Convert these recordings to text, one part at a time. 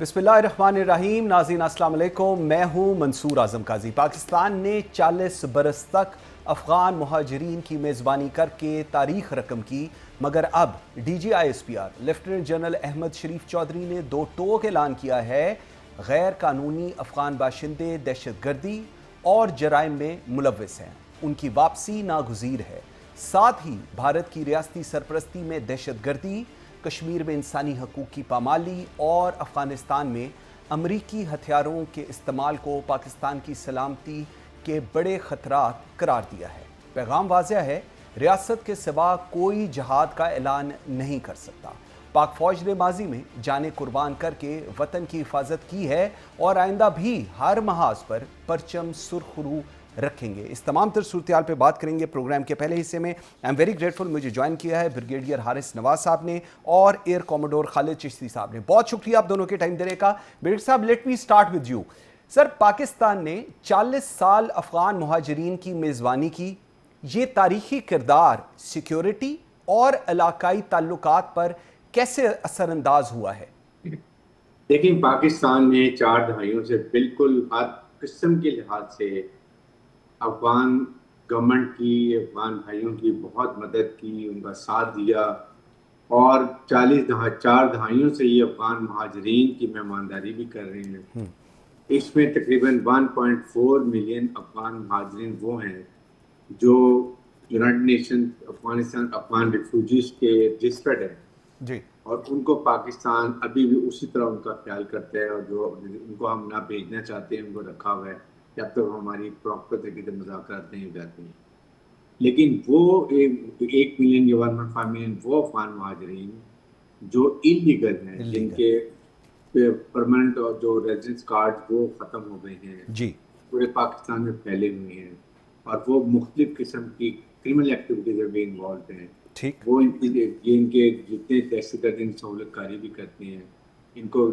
बिस्मिल्लाहिर्रहमानिर्रहीम। नाज़रीन अस्सलाम वालेकुम, मैं हूँ मंसूर आज़म काजी। पाकिस्तान ने 40 बरस तक अफ़गान मुहाजिरीन की मेज़बानी करके तारीख़ रकम की, मगर अब DGISPR लेफ्टिनेंट जनरल अहमद शरीफ चौधरी ने दो टोक ऐलान किया है। गैर कानूनी अफ़गान बाशिंदे दहशत गर्दी और जराइम में मुलव्वस हैं, उनकी वापसी नागुज़ीर है। साथ ही भारत की रियासती सरपरस्ती में दहशत गर्दी, कश्मीर में इंसानी हकूक़ की पामाली और अफ़गानिस्तान में अमरीकी हथियारों के इस्तेमाल को पाकिस्तान की सलामती के बड़े ख़तरात करार दिया है। पैगाम वाज़ेह है, रियासत के सिवा कोई जहाद का ऐलान नहीं कर सकता। पाक फ़ौज ने माजी में जानें कुर्बान करके वतन की हिफाजत की है और आइंदा भी हर महाज पर परचम सुरखरू रखेंगे। इस तमाम तर सूरत-ए-हाल पे बात करेंगे प्रोग्राम के पहले हिस्से में। आई एम वेरी ग्रेटफुल, मुझे ज्वाइन किया है ब्रिगेडियर हारिस नवाज साहब ने और एयर कॉमोडोर खालिद चिश्ती साहब ने। बहुत शुक्रिया आप दोनों के टाइम देने का। ब्रिगेडियर साहब, let me start with you. Sir, Pakistan ने 40 साल अफ़गान मुहाजिरीन की मेज़बानी की, ये तारीखी किरदार सिक्योरिटी और इलाकाई ताल्लुकात पर कैसे असरअंदाज हुआ है? देखिए, पाकिस्तान ने 4 दहाइयों से बिल्कुल हर किस्म के लिहाज से अफ़गान गवर्नमेंट की, अफ़गान भाइयों की बहुत मदद की, उनका साथ दिया और 4 दहाइयों से ये अफ़गान महाजरीन की मेहमानदारी भी कर रहे हैं। इसमें तकरीबन 1.4 मिलियन अफ़गान महाजरीन वो हैं जो United nation Afghanistan Afghan refugees के रजिस्टर्ड हैं जी, और उनको पाकिस्तान अभी भी उसी तरह उनका ख्याल करता है, और जो उनको हम ना भेजना चाहते हैं उनको रखा हुआ है जब तक हमारी प्रॉपर तरीके से मुज़ाकरात नहीं हो जाते हैं। लेकिन वो 1 मिलियन या 1.5 मिलियन वो अफ़गान महाजरीन जो इलीगल हैं, जिनके परमानेंट और जो रेजिडेंस कार्ड वो ख़त्म हो गए हैं जी, पूरे पाकिस्तान में फैले हुए हैं और वो मुख्तलिफ किस्म की क्रिमिनल एक्टिविटीज़ में भी इन्वॉल्व हैं। ठीक, वो इनके जितने दहशतगर्द सहूलतकारी भी करते हैं, इनको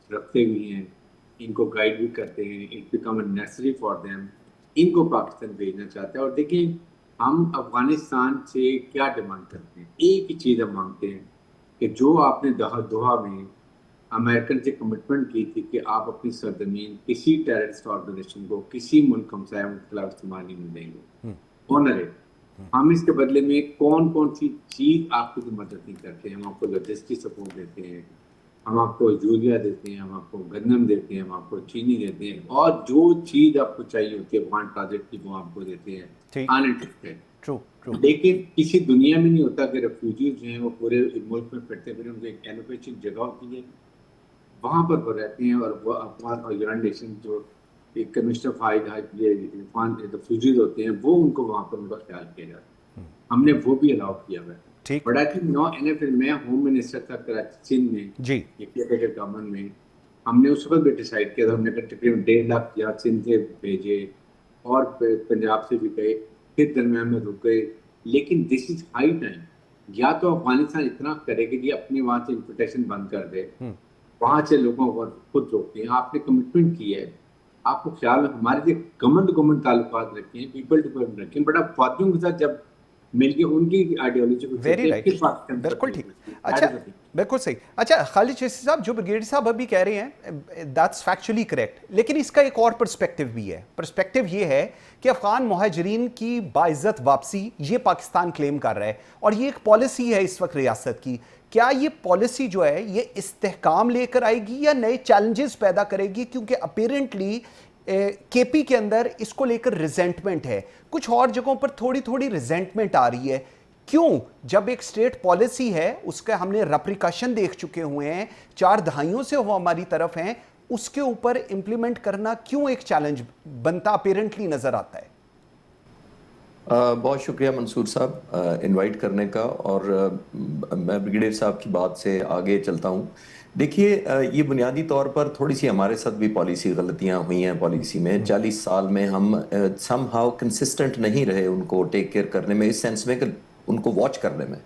रखते भी हैं, इनको गाइड भी करते हैं, it become necessary for them, इनको पाकिस्तान भेजना चाहता है। और देखिए, हम अफ़गानिस्तान से क्या डिमांड करते हैं, एक ही चीज़ हम मांगते हैं कि जो आपने दोहा में अमेरिकन से कमिटमेंट की थी कि आप अपनी सरजमीन किसी टेररिस्ट ऑर्गेनाइजेशन को, किसी मुल्क हमसाया के खिलाफ इस्तेमाल नहीं देंगे, ऑनर इट। हम इसके बदले में कौन कौन सी चीज़ आपकी तो मदद नहीं करते हैं। हम आपको लॉजिस्टिक सपोर्ट देते हैं, हम आपको यूरिया देते हैं, हम आपको गंदम देते हैं, हम आपको चीनी देते हैं, और जो चीज़ आपको चाहिए होती है अफ़गान प्रोजेक्ट की वो आपको देते हैं अनइंटरेस्टेड। True true. लेकिन किसी दुनिया में नहीं होता कि रेफ्यूजीज जो हैं वो पूरे मुल्क में फिरते फिर उनको एक एलोकेटेड जगह होती है, वहाँ पर वो रहते हैं, और वो अफ़गान और यूनाइटेड नेशन जो एक कमिश्नर फाइड रेफ्यूजीज होते हैं वो उनको वहाँ पर उनका ख्याल किया जाता है। हमने वो भी अलाउ किया हुआ है। ठीक, but I think no NF मैं होम मिनिस्टर था कराची सिंध में जी, गवर्नमेंट में, हमने उस वक्त भी डिसाइड किया था, हमने तकरीबन 1.5 लाख या सिंध से भेजे और पंजाब से भी गए, फिर दरमियान में रुक गए। लेकिन दिस इज हाई टाइम, या तो अफगानिस्तान इतना करे कि अपने वहाँ से इंपोर्टेशन बंद कर दे, वहाँ से लोगों को खुद रोकते हैं। आपने कमिटमेंट की है, आपको ख्याल हमारे जो गवर्नमेंट ताल्लुकात रखे हैं, पीपल टू पीपल रखे हैं, बट अब फौजियों के साथ जब मिलके उनकी आइडियोलॉजी को वेरी राइट, बिल्कुल ठीक। अच्छा, बिल्कुल सही। अच्छा खालिद चिश्ती साहब, जो ब्रिगेडियर साहब अभी कह रहे हैं दैट्स फैक्चुअली करेक्ट, लेकिन इसका एक और पर्सपेक्टिव भी है। पर्सपेक्टिव ये है कि अफ़गान मुहाजिरीन की बाइज़्ज़त वापसी ये पाकिस्तान क्लेम कर रहा है और ये एक पॉलिसी है इस वक्त रियासत की। क्या ये पॉलिसी जो है ये इस्तेहकाम लेकर आएगी या नए चैलेंजेस पैदा करेगी? क्योंकि अपेरेंटली केपी के अंदर इसको लेकर रिजेंटमेंट है, कुछ और जगहों पर थोड़ी थोड़ी रिजेंटमेंट आ रही है। क्यों? जब एक स्टेट पॉलिसी है उसका हमने रेप्रिकॉशन देख चुके हुए हैं, 4 दहाइयों से वो हमारी तरफ हैं, उसके ऊपर इंप्लीमेंट करना क्यों एक चैलेंज बनता अपेरेंटली नजर आता है? बहुत शुक्रिया मंसूर साहब इनवाइट करने का, और मैं ब्रिगेडियर साहब की बात से आगे चलता हूँ। देखिए, ये बुनियादी तौर पर थोड़ी सी हमारे साथ भी पॉलिसी गलतियाँ हुई हैं पॉलिसी में। 40 साल में हम समहाउ कंसिस्टेंट नहीं रहे उनको टेक केयर करने में, इस सेंस में कि उनको वॉच करने में।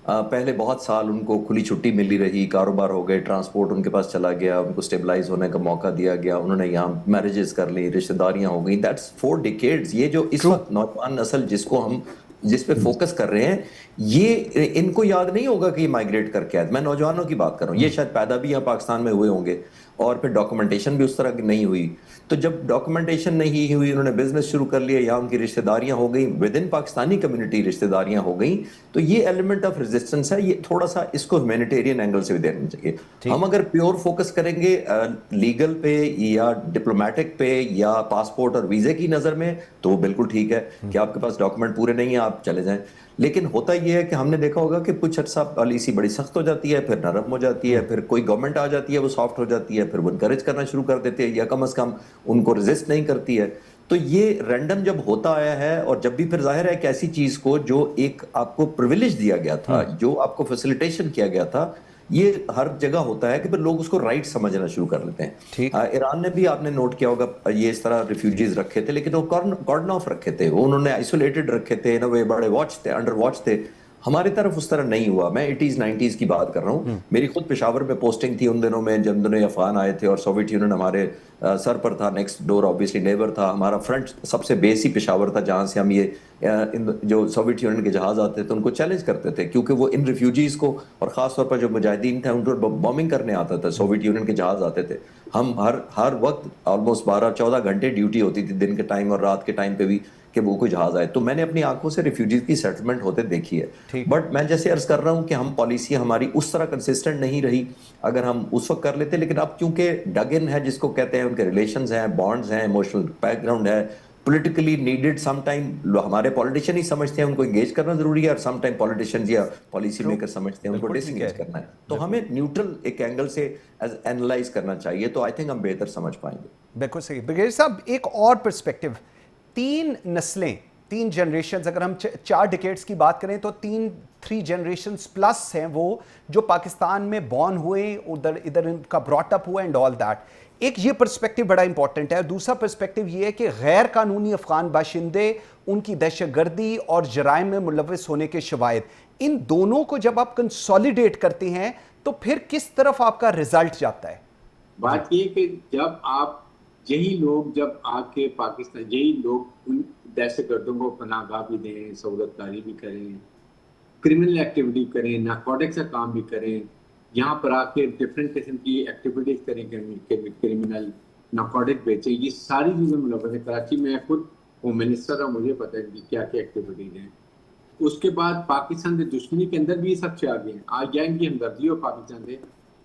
पहले बहुत साल उनको खुली छुट्टी मिली रही, कारोबार हो गए, ट्रांसपोर्ट उनके पास चला गया, उनको स्टेबलाइज होने का मौका दिया गया, उन्होंने यहाँ मैरिजेस कर ली, रिश्तेदारियाँ हो गई। That's 4 decades. ये जो इस वक्त नौजवान नस्ल जिसको हम जिस पे फोकस कर रहे हैं, ये इनको याद नहीं होगा कि ये माइग्रेट करके आए। मैं नौजवानों की बात कर रहा हूँ, ये शायद पैदा भी यहाँ पाकिस्तान में हुए होंगे और फिर डॉक्यूमेंटेशन भी उस तरह की नहीं हुई। तो जब डॉक्यूमेंटेशन नहीं हुई, उन्होंने बिजनेस शुरू कर लिया या उनकी रिश्तेदारियां हो गई, विद इन पाकिस्तानी कम्युनिटी रिश्तेदारियां हो गई, तो ये एलिमेंट ऑफ रेजिस्टेंस है। ये थोड़ा सा इसको ह्यूमैनिटेरियन एंगल से भी देखना चाहिए। हम अगर प्योर फोकस करेंगे लीगल पे या डिप्लोमेटिक पे या पासपोर्ट और वीजे की नजर में, तो वो बिल्कुल ठीक है कि आपके पास डॉक्यूमेंट पूरे नहीं है, आप चले जाएं। लेकिन होता ये है कि हमने देखा होगा कि कुछ अर्सा पॉलिसी बड़ी सख्त हो जाती है, फिर नरम हो जाती है, फिर कोई गवर्नमेंट आ जाती है वो सॉफ्ट हो जाती है, फिर वो इनकरेज करना शुरू कर देते हैं या कम से कम उनको रेजिस्ट नहीं करती है। तो ये रैंडम जब होता आया है, और जब भी फिर जाहिर है कि ऐसी चीज को जो एक आपको प्रिविलेज दिया गया था, जो आपको फैसिलिटेशन किया गया था, ये हर जगह होता है कि फिर लोग उसको राइट समझना शुरू कर लेते हैं। ईरान ने भी आपने नोट किया होगा, ये इस तरह रिफ्यूजीज रखे थे, लेकिन वो कॉर्डन ऑफ रखे थे, वो उन्होंने आइसोलेटेड रखे थे, वे बड़े वॉच थे, अंडर वॉच थे। हमारी तरफ उस तरह नहीं हुआ। मैं 80s 90s की बात कर रहा हूँ। मेरी खुद पेशावर में पोस्टिंग थी उन दिनों में, जब दिनों अफगान आए थे और सोवियत यूनियन हमारे सर पर था, नेक्स्ट डोर ऑब्वियसली नेबर था, हमारा फ्रंट सबसे बेस ही पेशावर था, जहाँ से हम ये जो सोवियत यूनियन के जहाज आते थे उनको चैलेंज करते थे, क्योंकि वो इन रिफ्यूजीज को और खास तौर पर जो मुजाहिदीन थे उनको बॉम्बिंग करने आता था। सोवियत यूनियन के जहाज आते थे, हम हर वक्त ऑलमोस्ट 12-14 घंटे ड्यूटी होती थी, दिन के टाइम और रात के टाइम पे भी, कि वो कोई जहाज आए। तो मैंने अपनी आंखों से रिफ्यूजीज की सेटलमेंट होते देखी है। बट मैं जैसे अर्ज कर रहा हूँ कि हम पॉलिसी हमारी उस तरह कंसिस्टेंट नहीं रही, अगर हम उस वक्त कर लेते। लेकिन अब क्योंकि डग-इन है जिसको कहते हैं, उनके रिलेशंस हैं, बॉन्ड्स हैं, इमोशनल बैकग्राउंड है, पॉलिटिकली नीडेड, सम टाइम हमारे पॉलिटिशियन ही समझते हैं उनको एंगेज करना जरूरी है, और सम टाइम पॉलिटिशियंस या पॉलिसी मेकर समझते हैं उनको डिसएंगेज करना है। तो हमें न्यूट्रल एक एंगल से एनालाइज करना चाहिए, तो आई थिंक हम बेहतर समझ पाएंगे। बिल्कुल सही। ब्रिगेडियर साहब, एक और पर्सपेक्टिव, 3 नस्लें, 3 जनरेशंस, अगर हम 4 डिकेड्स की बात करें तो 3 जनरेशंस प्लस हैं वो जो पाकिस्तान में बॉर्न हुए, उधर इधर इनका ब्रॉटअप हुआ एंड ऑल दैट। एक ये पर्सपेक्टिव बड़ा इंपॉर्टेंट है। दूसरा पर्सपेक्टिव ये है कि गैर कानूनी अफगान बाशिंदे, उनकी दहशतगर्दी और जराइम में मुलव्वस होने के शवाहिद, इन दोनों को जब आप कंसोलिडेट करते हैं तो फिर किस तरफ आपका रिजल्ट जाता है? बात ये कि जब आप यही लोग जब आके पाकिस्तान, यही लोग उन दहशतगर्दों को पनाहगाह भी दें, सहूलतकारी भी करें, क्रिमिनल एक्टिविटी करें, नारकोटिक्स का काम भी करें, यहाँ पर आके डिफरेंट किस्म की एक्टिविटीज करें, क्रिमिनल नारकोटिक बेचें, ये सारी चीज़ें मुलव्वस है। कराची में खुद होम मिनिस्टर और मुझे पता है कि क्या क्या एक्टिविटीज हैं। उसके बाद पाकिस्तान के दुश्मनी के अंदर भी ये सब से आगे हैं। आज या इनकी हमदर्दी हो पाकिस्तान से,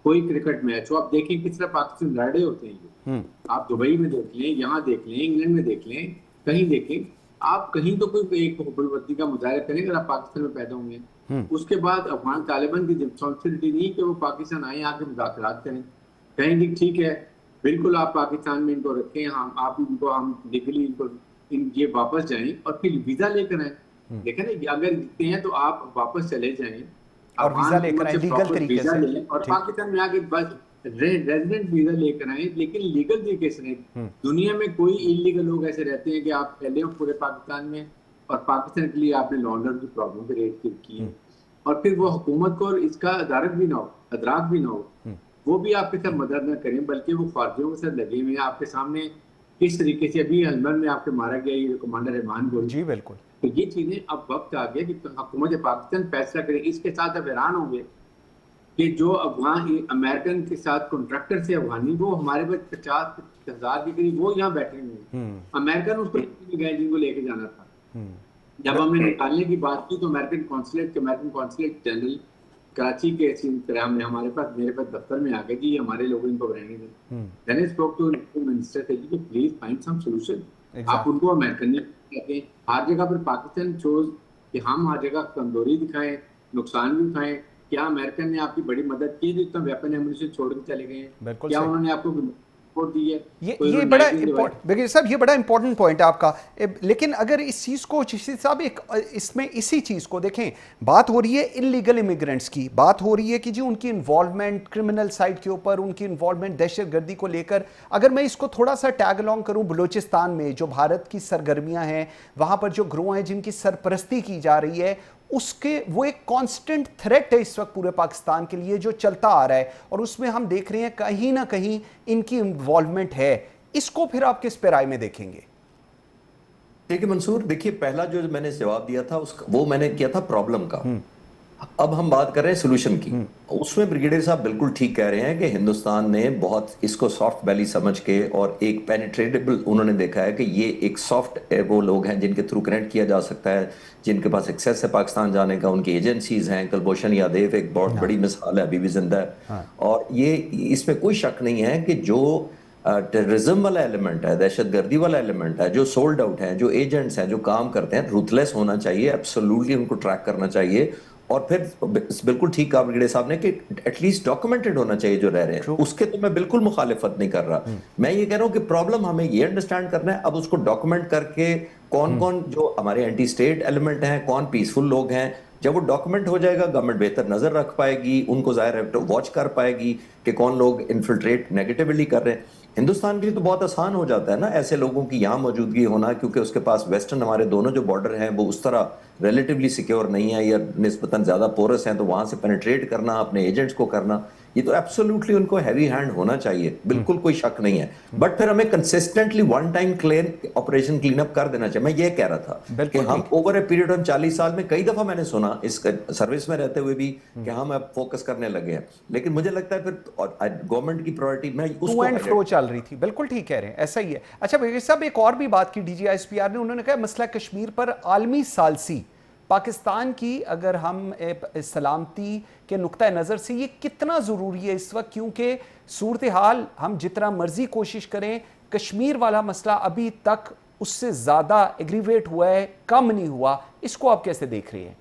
कोई क्रिकेट मैच हो, आप देखें किस तरह पाकिस्तान लड़े होते हैं। आप दुबई में देख लें, यहाँ देख लें, इंग्लैंड में देख लें, कहीं देखें आप, कहीं तो कोई एक हुकूमती का मुजाहरा करें अगर आप पाकिस्तान में पैदा होंगे। उसके बाद अफगान तालिबान की रिस्पॉन्सिबिलिटी नहीं कि वो पाकिस्तान आए, आके मुज़ाकरात करें, कहेंगे ठीक है बिल्कुल आप पाकिस्तान में इनको रखें, हम आप इनको, हम लीगली इनको ये वापस जाएं और फिर वीजा लेकर आए। देखें ना, अगर जीते हैं तो आप वापस चले जाएं और वीजा लेकर आए लीगल तरीके से, और पाकिस्तान में आके बस रेजिडेंट वीजा लेकर आए, लेकिन लीगल तरीके से नहीं। दुनिया में कोई इलीगल लोग ऐसे रहते हैं कि आप पहले हो पूरे पाकिस्तान में और पाकिस्तान के लिए आपने लॉन्डर की प्रॉब्लम क्रिएट की है, और फिर वो हुकूमत को इसका अदारक भी ना हो, अदराक भी ना हो, वो भी आपके साथ मदद न करें, बल्कि वो फौजियों के साथ लगे हुए हैं आपके सामने। किस तरीके से अभी हलमर में आपके मारा गया ये कमांडर रहमान गोल, जी बिल्कुल। तो ये चीजें अब वक्त आ गया कि हुकूमत पाकिस्तान फैसला करे। इसके साथ अब हैरान होंगे कि जो अफगान अमेरिकन के साथ कॉन्ट्रैक्टर से अफगानी, वो हमारे पास 50,000 के करीब वो यहाँ बैठे हुए हैं। अमेरिकन उसको गए जिनको लेके जाना था। जब हमने निकालने की बात की तो अमेरिकन कॉन्सुलेट जनरल कराची के हमारे पास, मेरे पास दफ्तर में आ गए कि हमारे लोग इनको रहने दें। Then I spoke to minister थे कि प्लीज फाइंड सम सॉल्यूशन। आप उनको अमेरिकन नहीं कहते, हर जगह पर पाकिस्तान चोज कि हम हर जगह कमजोरी दिखाएं, नुकसान भी उठाएं। क्या अमेरिकन ने आपकी बड़ी मदद की जो इतना वेपन एमुनिशन छोड़ के चले गए हैं? क्या उन्होंने आपको सपोर्ट दी है? ये बड़ा इम्पोर्टेंट साहब, ये बड़ा इंपॉर्टेंट पॉइंट है आपका। लेकिन अगर इस चीज़ को साहब एक इसमें इसी चीज़ को देखें, बात हो रही है इलीगल इमिग्रेंट्स की, बात हो रही है कि जी उनकी इन्वॉल्वमेंट क्रिमिनल साइड के ऊपर, उनकी इन्वॉल्वमेंट दहशतगर्दी को लेकर। अगर मैं इसको थोड़ा सा टैग अलॉन्ग करूं, बलूचिस्तान में जो भारत की सरगर्मियां हैं, वहाँ पर जो ग्रोह हैं जिनकी सरपरस्ती की जा रही है, उसके वो एक कांस्टेंट थ्रेट है इस वक्त पूरे पाकिस्तान के लिए जो चलता आ रहा है, और उसमें हम देख रहे हैं कहीं ना कहीं इनकी इन्वॉल्वमेंट है। इसको फिर आप किस पे राय में देखेंगे? देखिए मंसूर, देखिए पहला जो मैंने जवाब दिया था उसका वो मैंने किया था प्रॉब्लम का। अब हम बात कर रहे हैं सोल्यूशन की। उसमें ब्रिगेडियर साहब बिल्कुल ठीक कह रहे हैं कि हिंदुस्तान ने बहुत इसको सॉफ्ट वैली समझ के और एक पेनिट्रेटेबल उन्होंने देखा है कि ये एक सॉफ्ट वो लोग हैं जिनके थ्रू कनेक्ट किया जा सकता है, जिनके पास एक्सेस है पाकिस्तान जाने का, उनकी एजेंसीज हैं। कुलभूषण यादव एक बहुत बड़ी मिसाल है, अभी भी जिंदा है। और ये इसमें कोई शक नहीं है कि जो टेररिज्म वाला एलिमेंट है, दहशतगर्दी वाला एलिमेंट है, जो सोल्ड आउट हैं, जो एजेंट्स हैं, जो काम करते हैं, रूथलेस होना चाहिए, एब्सोल्युटली उनको ट्रैक करना चाहिए। और फिर बिल्कुल ठीक कहा ब्रिगेडियर साहब ने कि एटलीस्ट डॉक्यूमेंटेड होना चाहिए जो रह रहे हैं। उसके तो मैं बिल्कुल मुखालिफत नहीं कर रहा। मैं ये कह रहा हूँ कि प्रॉब्लम हमें ये अंडरस्टैंड करना है, अब उसको डॉक्यूमेंट करके कौन कौन जो हमारे एंटी स्टेट एलिमेंट हैं, कौन पीसफुल लोग हैं, जब वो डॉक्यूमेंट हो जाएगा गवर्नमेंट बेहतर नजर रख पाएगी, उनको जाहिर है वॉच कर पाएगी कि कौन लोग इन्फिल्ट्रेट नेगेटिवली कर रहे हैं। हिंदुस्तान के लिए तो बहुत आसान हो जाता है ना ऐसे लोगों की यहाँ मौजूदगी होना, क्योंकि उसके पास वेस्टर्न हमारे दोनों जो बॉर्डर हैं वो उस तरह रिलेटिवली सिक्योर नहीं है या निस्बतन ज्यादा पोरस हैं, तो वहां से पेनिट्रेट करना, अपने एजेंट्स को करना, ये तो एब्सोल्युटली उनको हैवी हैंड होना चाहिए, बिल्कुल कोई शक नहीं है। बट फिर हमें consistently one time operation clean up कर देना चाहिए। मैं ये कह रहा था कि हम ओवर ए पीरियड ऑफ 40 साल में कई दफा मैंने सुना इस सर्विस में रहते हुए भी कि हम अब फोकस करने लगे हैं, लेकिन मुझे लगता है फिर गवर्नमेंट की प्रायोरिटी मैं टू एंड फ्रो चल रही थी। बिल्कुल ठीक कह रहे हैं, ऐसा ही है। अच्छा भाई साहब, एक और भी बात की DGISPR ने, उन्होंने कहा मसला कश्मीर पर आलमी सालसी पाकिस्तान की अगर हम सलामती के नुक्ता नज़र से ये कितना ज़रूरी है इस वक्त, क्योंकि सूरत हाल हम जितना मर्जी कोशिश करें, कश्मीर वाला मसला अभी तक उससे ज़्यादा एग्रीवेट हुआ है, कम नहीं हुआ। इसको आप कैसे देख रहे हैं?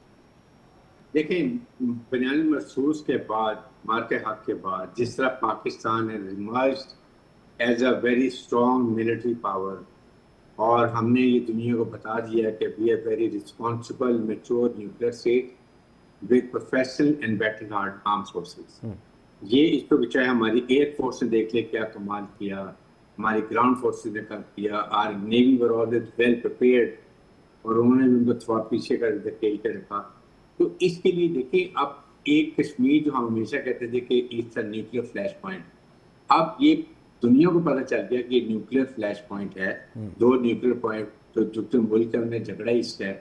देखें, बनियान महसूस के बाद, मार्के हक के बाद, जिस तरह पाकिस्तान है emerged as a very strong military power, और हमने ये दुनिया को बता दिया कि we are very responsible mature nuclear state with professional and battle hard arm forces. ये इसको चाहे हमारी एयर फोर्स ने देख ले क्या कमाल किया, हमारी ग्राउंड फोर्सेस ने कर किया, our navy were always well prepared, और उन्होंने भी उनको थोड़ा पीछे कर धकेल के रखा। तो इसके लिए देखिए, अब एक कश्मीर जो हम हमेशा कहते थे कि it's a nuclear flash point, अब ये दुनिया को पता चल गया कि ये न्यूक्लियर फ्लैश पॉइंट है। दो न्यूक्लियर पॉइंट जो मुल्क है उन्हें झगड़ा ही है।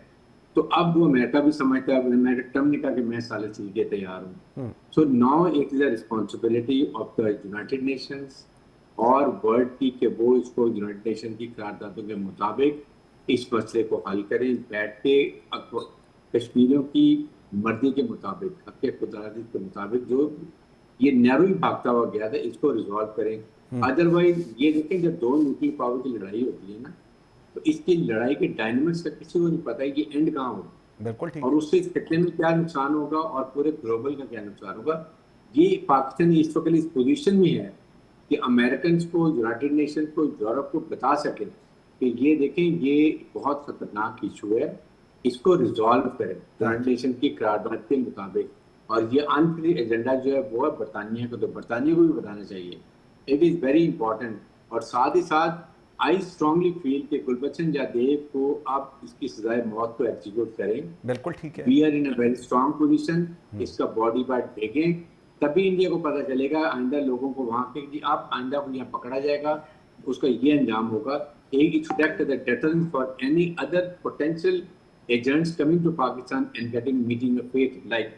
तो अब वो अमेरिका भी समझता है, अमेरिका ट्रम्प ने कहा कि मैं साले चल के तैयार हूँ। So now it is a responsibility of the United Nations और वर्ल्ड की कि वो इसको यूनाइटेड नेशन की करारदादों के मुताबिक इस मसले को हल करें, बैठ के कश्मीरियों की मर्जी के मुताबिक, हक खुदारदी के मुताबिक जो ये नैरो ही भागता हुआ गया था, इसको रिजॉल्व करें। अदरवाइज ये देखें, जब दो न्यूक्लियर पावर की लड़ाई होती है ना, तो इसकी लड़ाई के डायनामिक्स का किसी को नहीं पता है कि एंड कहाँ होगा। बिल्कुल ठीक। और उससे इस खत्ते में क्या नुकसान होगा और पूरे ग्लोबल का क्या नुकसान होगा। ये पाकिस्तान इस वक्त इस पोजीशन में है कि अमेरिकन को, यूनाइटेड नेशन को, यूरोप को बता सके कि ये देखें, ये बहुत खतरनाक इशू है, इसको रिजॉल्व करें यूनाइटेड नेशन की करारदाद के मुताबिक। और ये अनफिनिश्ड एजेंडा जो है वो है बरतानिया को, तो बरतानिया को भी बताना चाहिए। It is very important. और साथ ही साथ आई स्ट्रांगली फील कि गुलबचन यादव को अब इसकी सजाए मौत को एग्जीक्यूट करें। बिल्कुल ठीक है। We are in a very strong position. इसका बॉडी पार्ट देखें, तभी इंडिया को पता चलेगा, आइंदा लोगों को वहाँ के कि आप आइंदा को यहाँ पकड़ा जाएगा, उसका ये अंजाम होगा। एक expect the deterrent for any other potential agents coming to Pakistan and getting meeting a fate like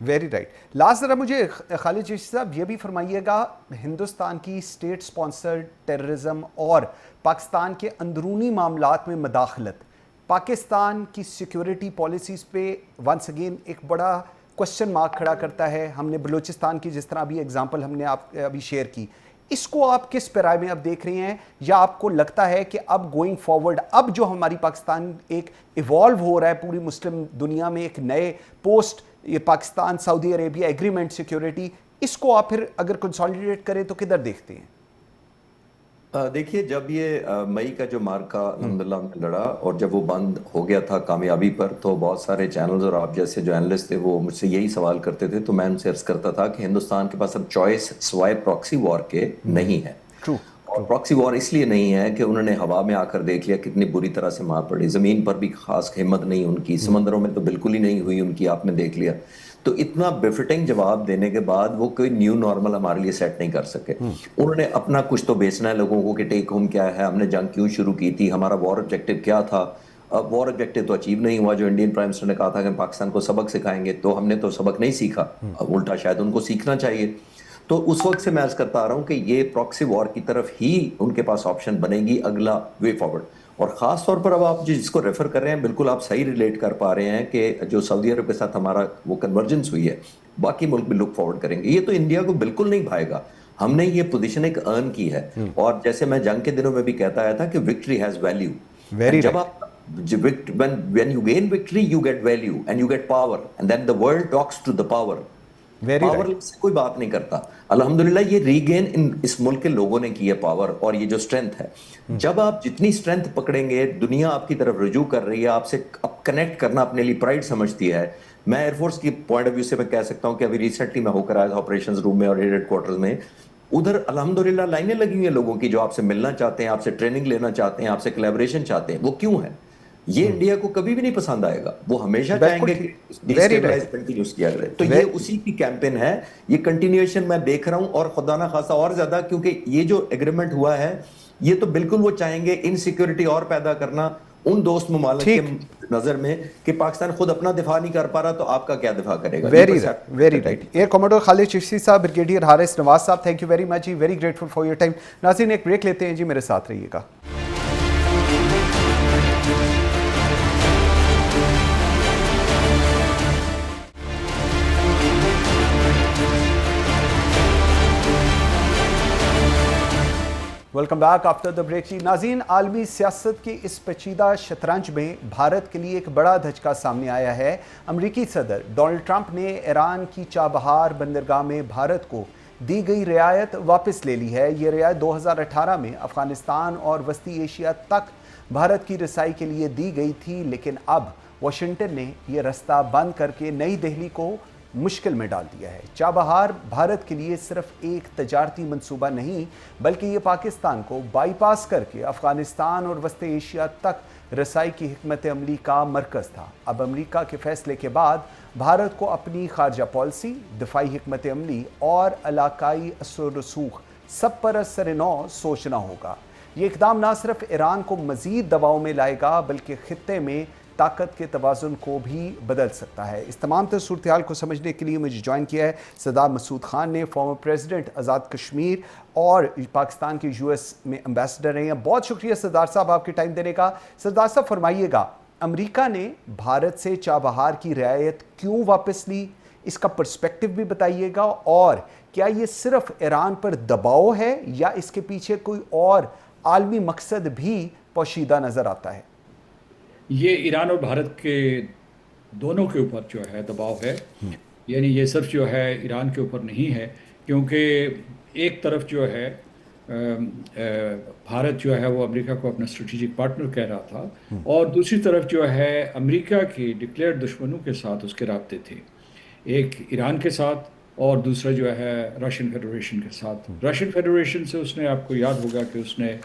very right. Last ज़रा मुझे खालिद चिश्ती साहब ये भी फरमाइएगा, हिंदुस्तान की स्टेट स्पॉन्सर्ड टेररिज्म और पाकिस्तान के अंदरूनी मामलात में मदाखलत पाकिस्तान की सिक्योरिटी पॉलिसीज़ पे वंस अगेन एक बड़ा क्वेश्चन मार्क खड़ा करता है। हमने बलूचिस्तान की जिस तरह अभी एग्जांपल हमने आप अभी शेयर की, इसको आप किस पैराए में अब देख रहे हैं, या आपको लगता है कि अब गोइंग फॉरवर्ड, अब जो हमारी पाकिस्तान एक इवॉल्व हो रहा है पूरी मुस्लिम दुनिया में एक नए पोस्ट ये Pakistan Saudi Arabia agreement security, इसको आप फिर अगर कंसोलिडेट करें तो किधर देखते हैं? देखिए, जब ये मई का जो मार्का अल्हम्दुलिल्लाह हमने लड़ा और जब वो बंद हो गया था कामयाबी पर, तो बहुत सारे चैनल्स और आप जैसे जो एनालिस्ट थे वो मुझसे यही सवाल करते थे। तो मैं उनसे अर्ज करता था कि हिंदुस्तान के पास अब चॉइस सिवाय प्रॉक्सी वॉर के नहीं है। और प्रॉक्सी वॉर इसलिए नहीं है कि उन्होंने हवा में आकर देख लिया कितनी बुरी तरह से मार पड़ी, ज़मीन पर भी खास हिम्मत नहीं उनकी, समंदरों में तो बिल्कुल ही नहीं हुई उनकी, आपने देख लिया। تو اتنا بفٹنگ جواب دینے کے بعد وہ کوئی نیو نارمل ہمارے لیے سیٹ نہیں کر سکے. انہوں نے اپنا کچھ تو بیچنا ہے لوگوں کو کہ ٹیک ہوم کیا ہے, ہم نے جنگ کیوں شروع کی تھی, ہمارا وار آبجیکٹو کیا تھا. اب وار آبجیکٹو تو اچیو نہیں ہوا, جو انڈین پرائم منسٹر نے کہا تھا کہ ہم پاکستان کو سبق سکھائیں گے, تو ہم نے تو سبق نہیں سیکھا, اب الٹا شاید ان کو سیکھنا چاہیے. تو اس وقت سے میں عرض کرتا آ رہا ہوں کہ یہ پراکسی وار کی طرف ہی ان کے پاس آپشن بنے گی اگلا وے فارورڈ. اور خاص طور پر اب آپ جس کو ریفر کر رہے ہیں, بالکل آپ صحیح ریلیٹ کر پا رہے ہیں کہ جو سعودی عرب کے ساتھ ہمارا وہ کنورجنس ہوئی ہے, باقی ملک بھی لک فارورڈ کریں گے. یہ تو انڈیا کو بالکل نہیں بھائے گا, ہم نے یہ پوزیشن ایک ارن کی ہے. اور جیسے میں جنگ کے دنوں میں بھی کہتا آیا تھا کہ وکٹری ہیز ویلیو. جب آپ when you gain victory you get value and you get power and then the world talks to the power. Power سے کوئی بات نہیں کرتا. الحمدللہ یہ ری گین اس ملک کے لوگوں نے کی ہے پاور, اور یہ جو اسٹرینتھ ہے, جب آپ جتنی اسٹرینتھ پکڑیں گے, دنیا آپ کی طرف رجوع کر رہی ہے, آپ سے کنیکٹ کرنا اپنے لیے پرائڈ سمجھتی ہے. میں ایئر فورس کی پوائنٹ آف ویو سے میں کہہ سکتا ہوں کہ ابھی ریسنٹلی میں ہو کر آیا تھا آپریشنز روم میں اور ہیڈ کوارٹرز میں, ادھر الحمدللہ لائنیں لگی ہوئی ہیں لوگوں کی جو آپ سے ملنا چاہتے ہیں, آپ سے ٹریننگ لینا چاہتے ہیں, آپ سے کولیبریشن چاہتے ہیں. وہ کیوں ہے؟ یہ انڈیا کو کبھی بھی نہیں پسند آئے گا, وہ ہمیشہ چاہیں گے کہ ڈیسٹیبلائز کنٹینیوس کیا جائے. تو یہ اسی کی کیمپین ہے, یہ کنٹینیویشن میں دیکھ رہا ہوں, اور خدا نہ خاصا اور زیادہ, کیونکہ یہ جو ایگریمنٹ ہوا ہے یہ تو بالکل وہ چاہیں گے انسیکیورٹی اور پیدا کرنا ان دوست ممالک کے نظر میں کہ پاکستان خود اپنا دفاع نہیں کر پا رہا تو آپ کا کیا دفاع کرے گا. Very right. Air commodore Khalid Chishti صاحب, بریگیڈیئر حارث نواز صاحب, تھینک یو ویری مچ جی, very grateful for your time. ناظرین ایک بریک لیتے ہیں جی, میرے ساتھ رہیے گا. Welcome back after the break جی. ناظرین, عالمی سیاست کی اس پیچیدہ شطرنج میں بھارت کے لیے ایک بڑا دھچکا سامنے آیا ہے. امریکی صدر ڈونلڈ ٹرمپ نے ایران کی چابہار بندرگاہ میں بھارت کو دی گئی رعایت واپس لے لی ہے. یہ رعایت 2018 میں افغانستان اور وسطی ایشیا تک بھارت کی رسائی کے لیے دی گئی تھی, لیکن اب واشنگٹن نے یہ رستہ بند کر کے نئی دہلی کو مشکل میں ڈال دیا ہے. چابہار بھارت کے لیے صرف ایک تجارتی منصوبہ نہیں, بلکہ یہ پاکستان کو بائی پاس کر کے افغانستان اور وسط ایشیا تک رسائی کی حکمت عملی کا مرکز تھا. اب امریکہ کے فیصلے کے بعد بھارت کو اپنی خارجہ پالیسی, دفاعی حکمت عملی اور علاقائی اثر و رسوخ سب پر از سر نو سوچنا ہوگا. یہ اقدام نہ صرف ایران کو مزید دباؤ میں لائے گا, بلکہ خطے میں طاقت کے توازن کو بھی بدل سکتا ہے. اس تمام تر صورتحال کو سمجھنے کے لیے مجھے جوائن کیا ہے سردار مسعود خان نے, فارمر پریزیڈنٹ آزاد کشمیر اور پاکستان کے یو ایس میں امبیسڈر رہے ہیں. بہت شکریہ سردار صاحب آپ کے ٹائم دینے کا. سردار صاحب فرمائیے گا, امریکہ نے بھارت سے چابہار کی رعایت کیوں واپس لی, اس کا پرسپیکٹو بھی بتائیے گا, اور کیا یہ صرف ایران پر دباؤ ہے یا اس کے پیچھے کوئی اور عالمی مقصد بھی پوشیدہ نظر آتا ہے؟ یہ ایران اور بھارت کے دونوں کے اوپر جو ہے دباؤ ہے, یعنی یہ صرف جو ہے ایران کے اوپر نہیں ہے, کیونکہ ایک طرف جو ہے بھارت جو ہے وہ امریکہ کو اپنا اسٹریٹجک پارٹنر کہہ رہا تھا, اور دوسری طرف جو ہے امریکہ کے ڈکلیئر دشمنوں کے ساتھ اس کے رابطے تھے, ایک ایران کے ساتھ اور دوسرا جو ہے رشین فیڈریشن کے ساتھ. رشین فیڈریشن سے اس نے, آپ کو یاد ہوگا کہ اس نے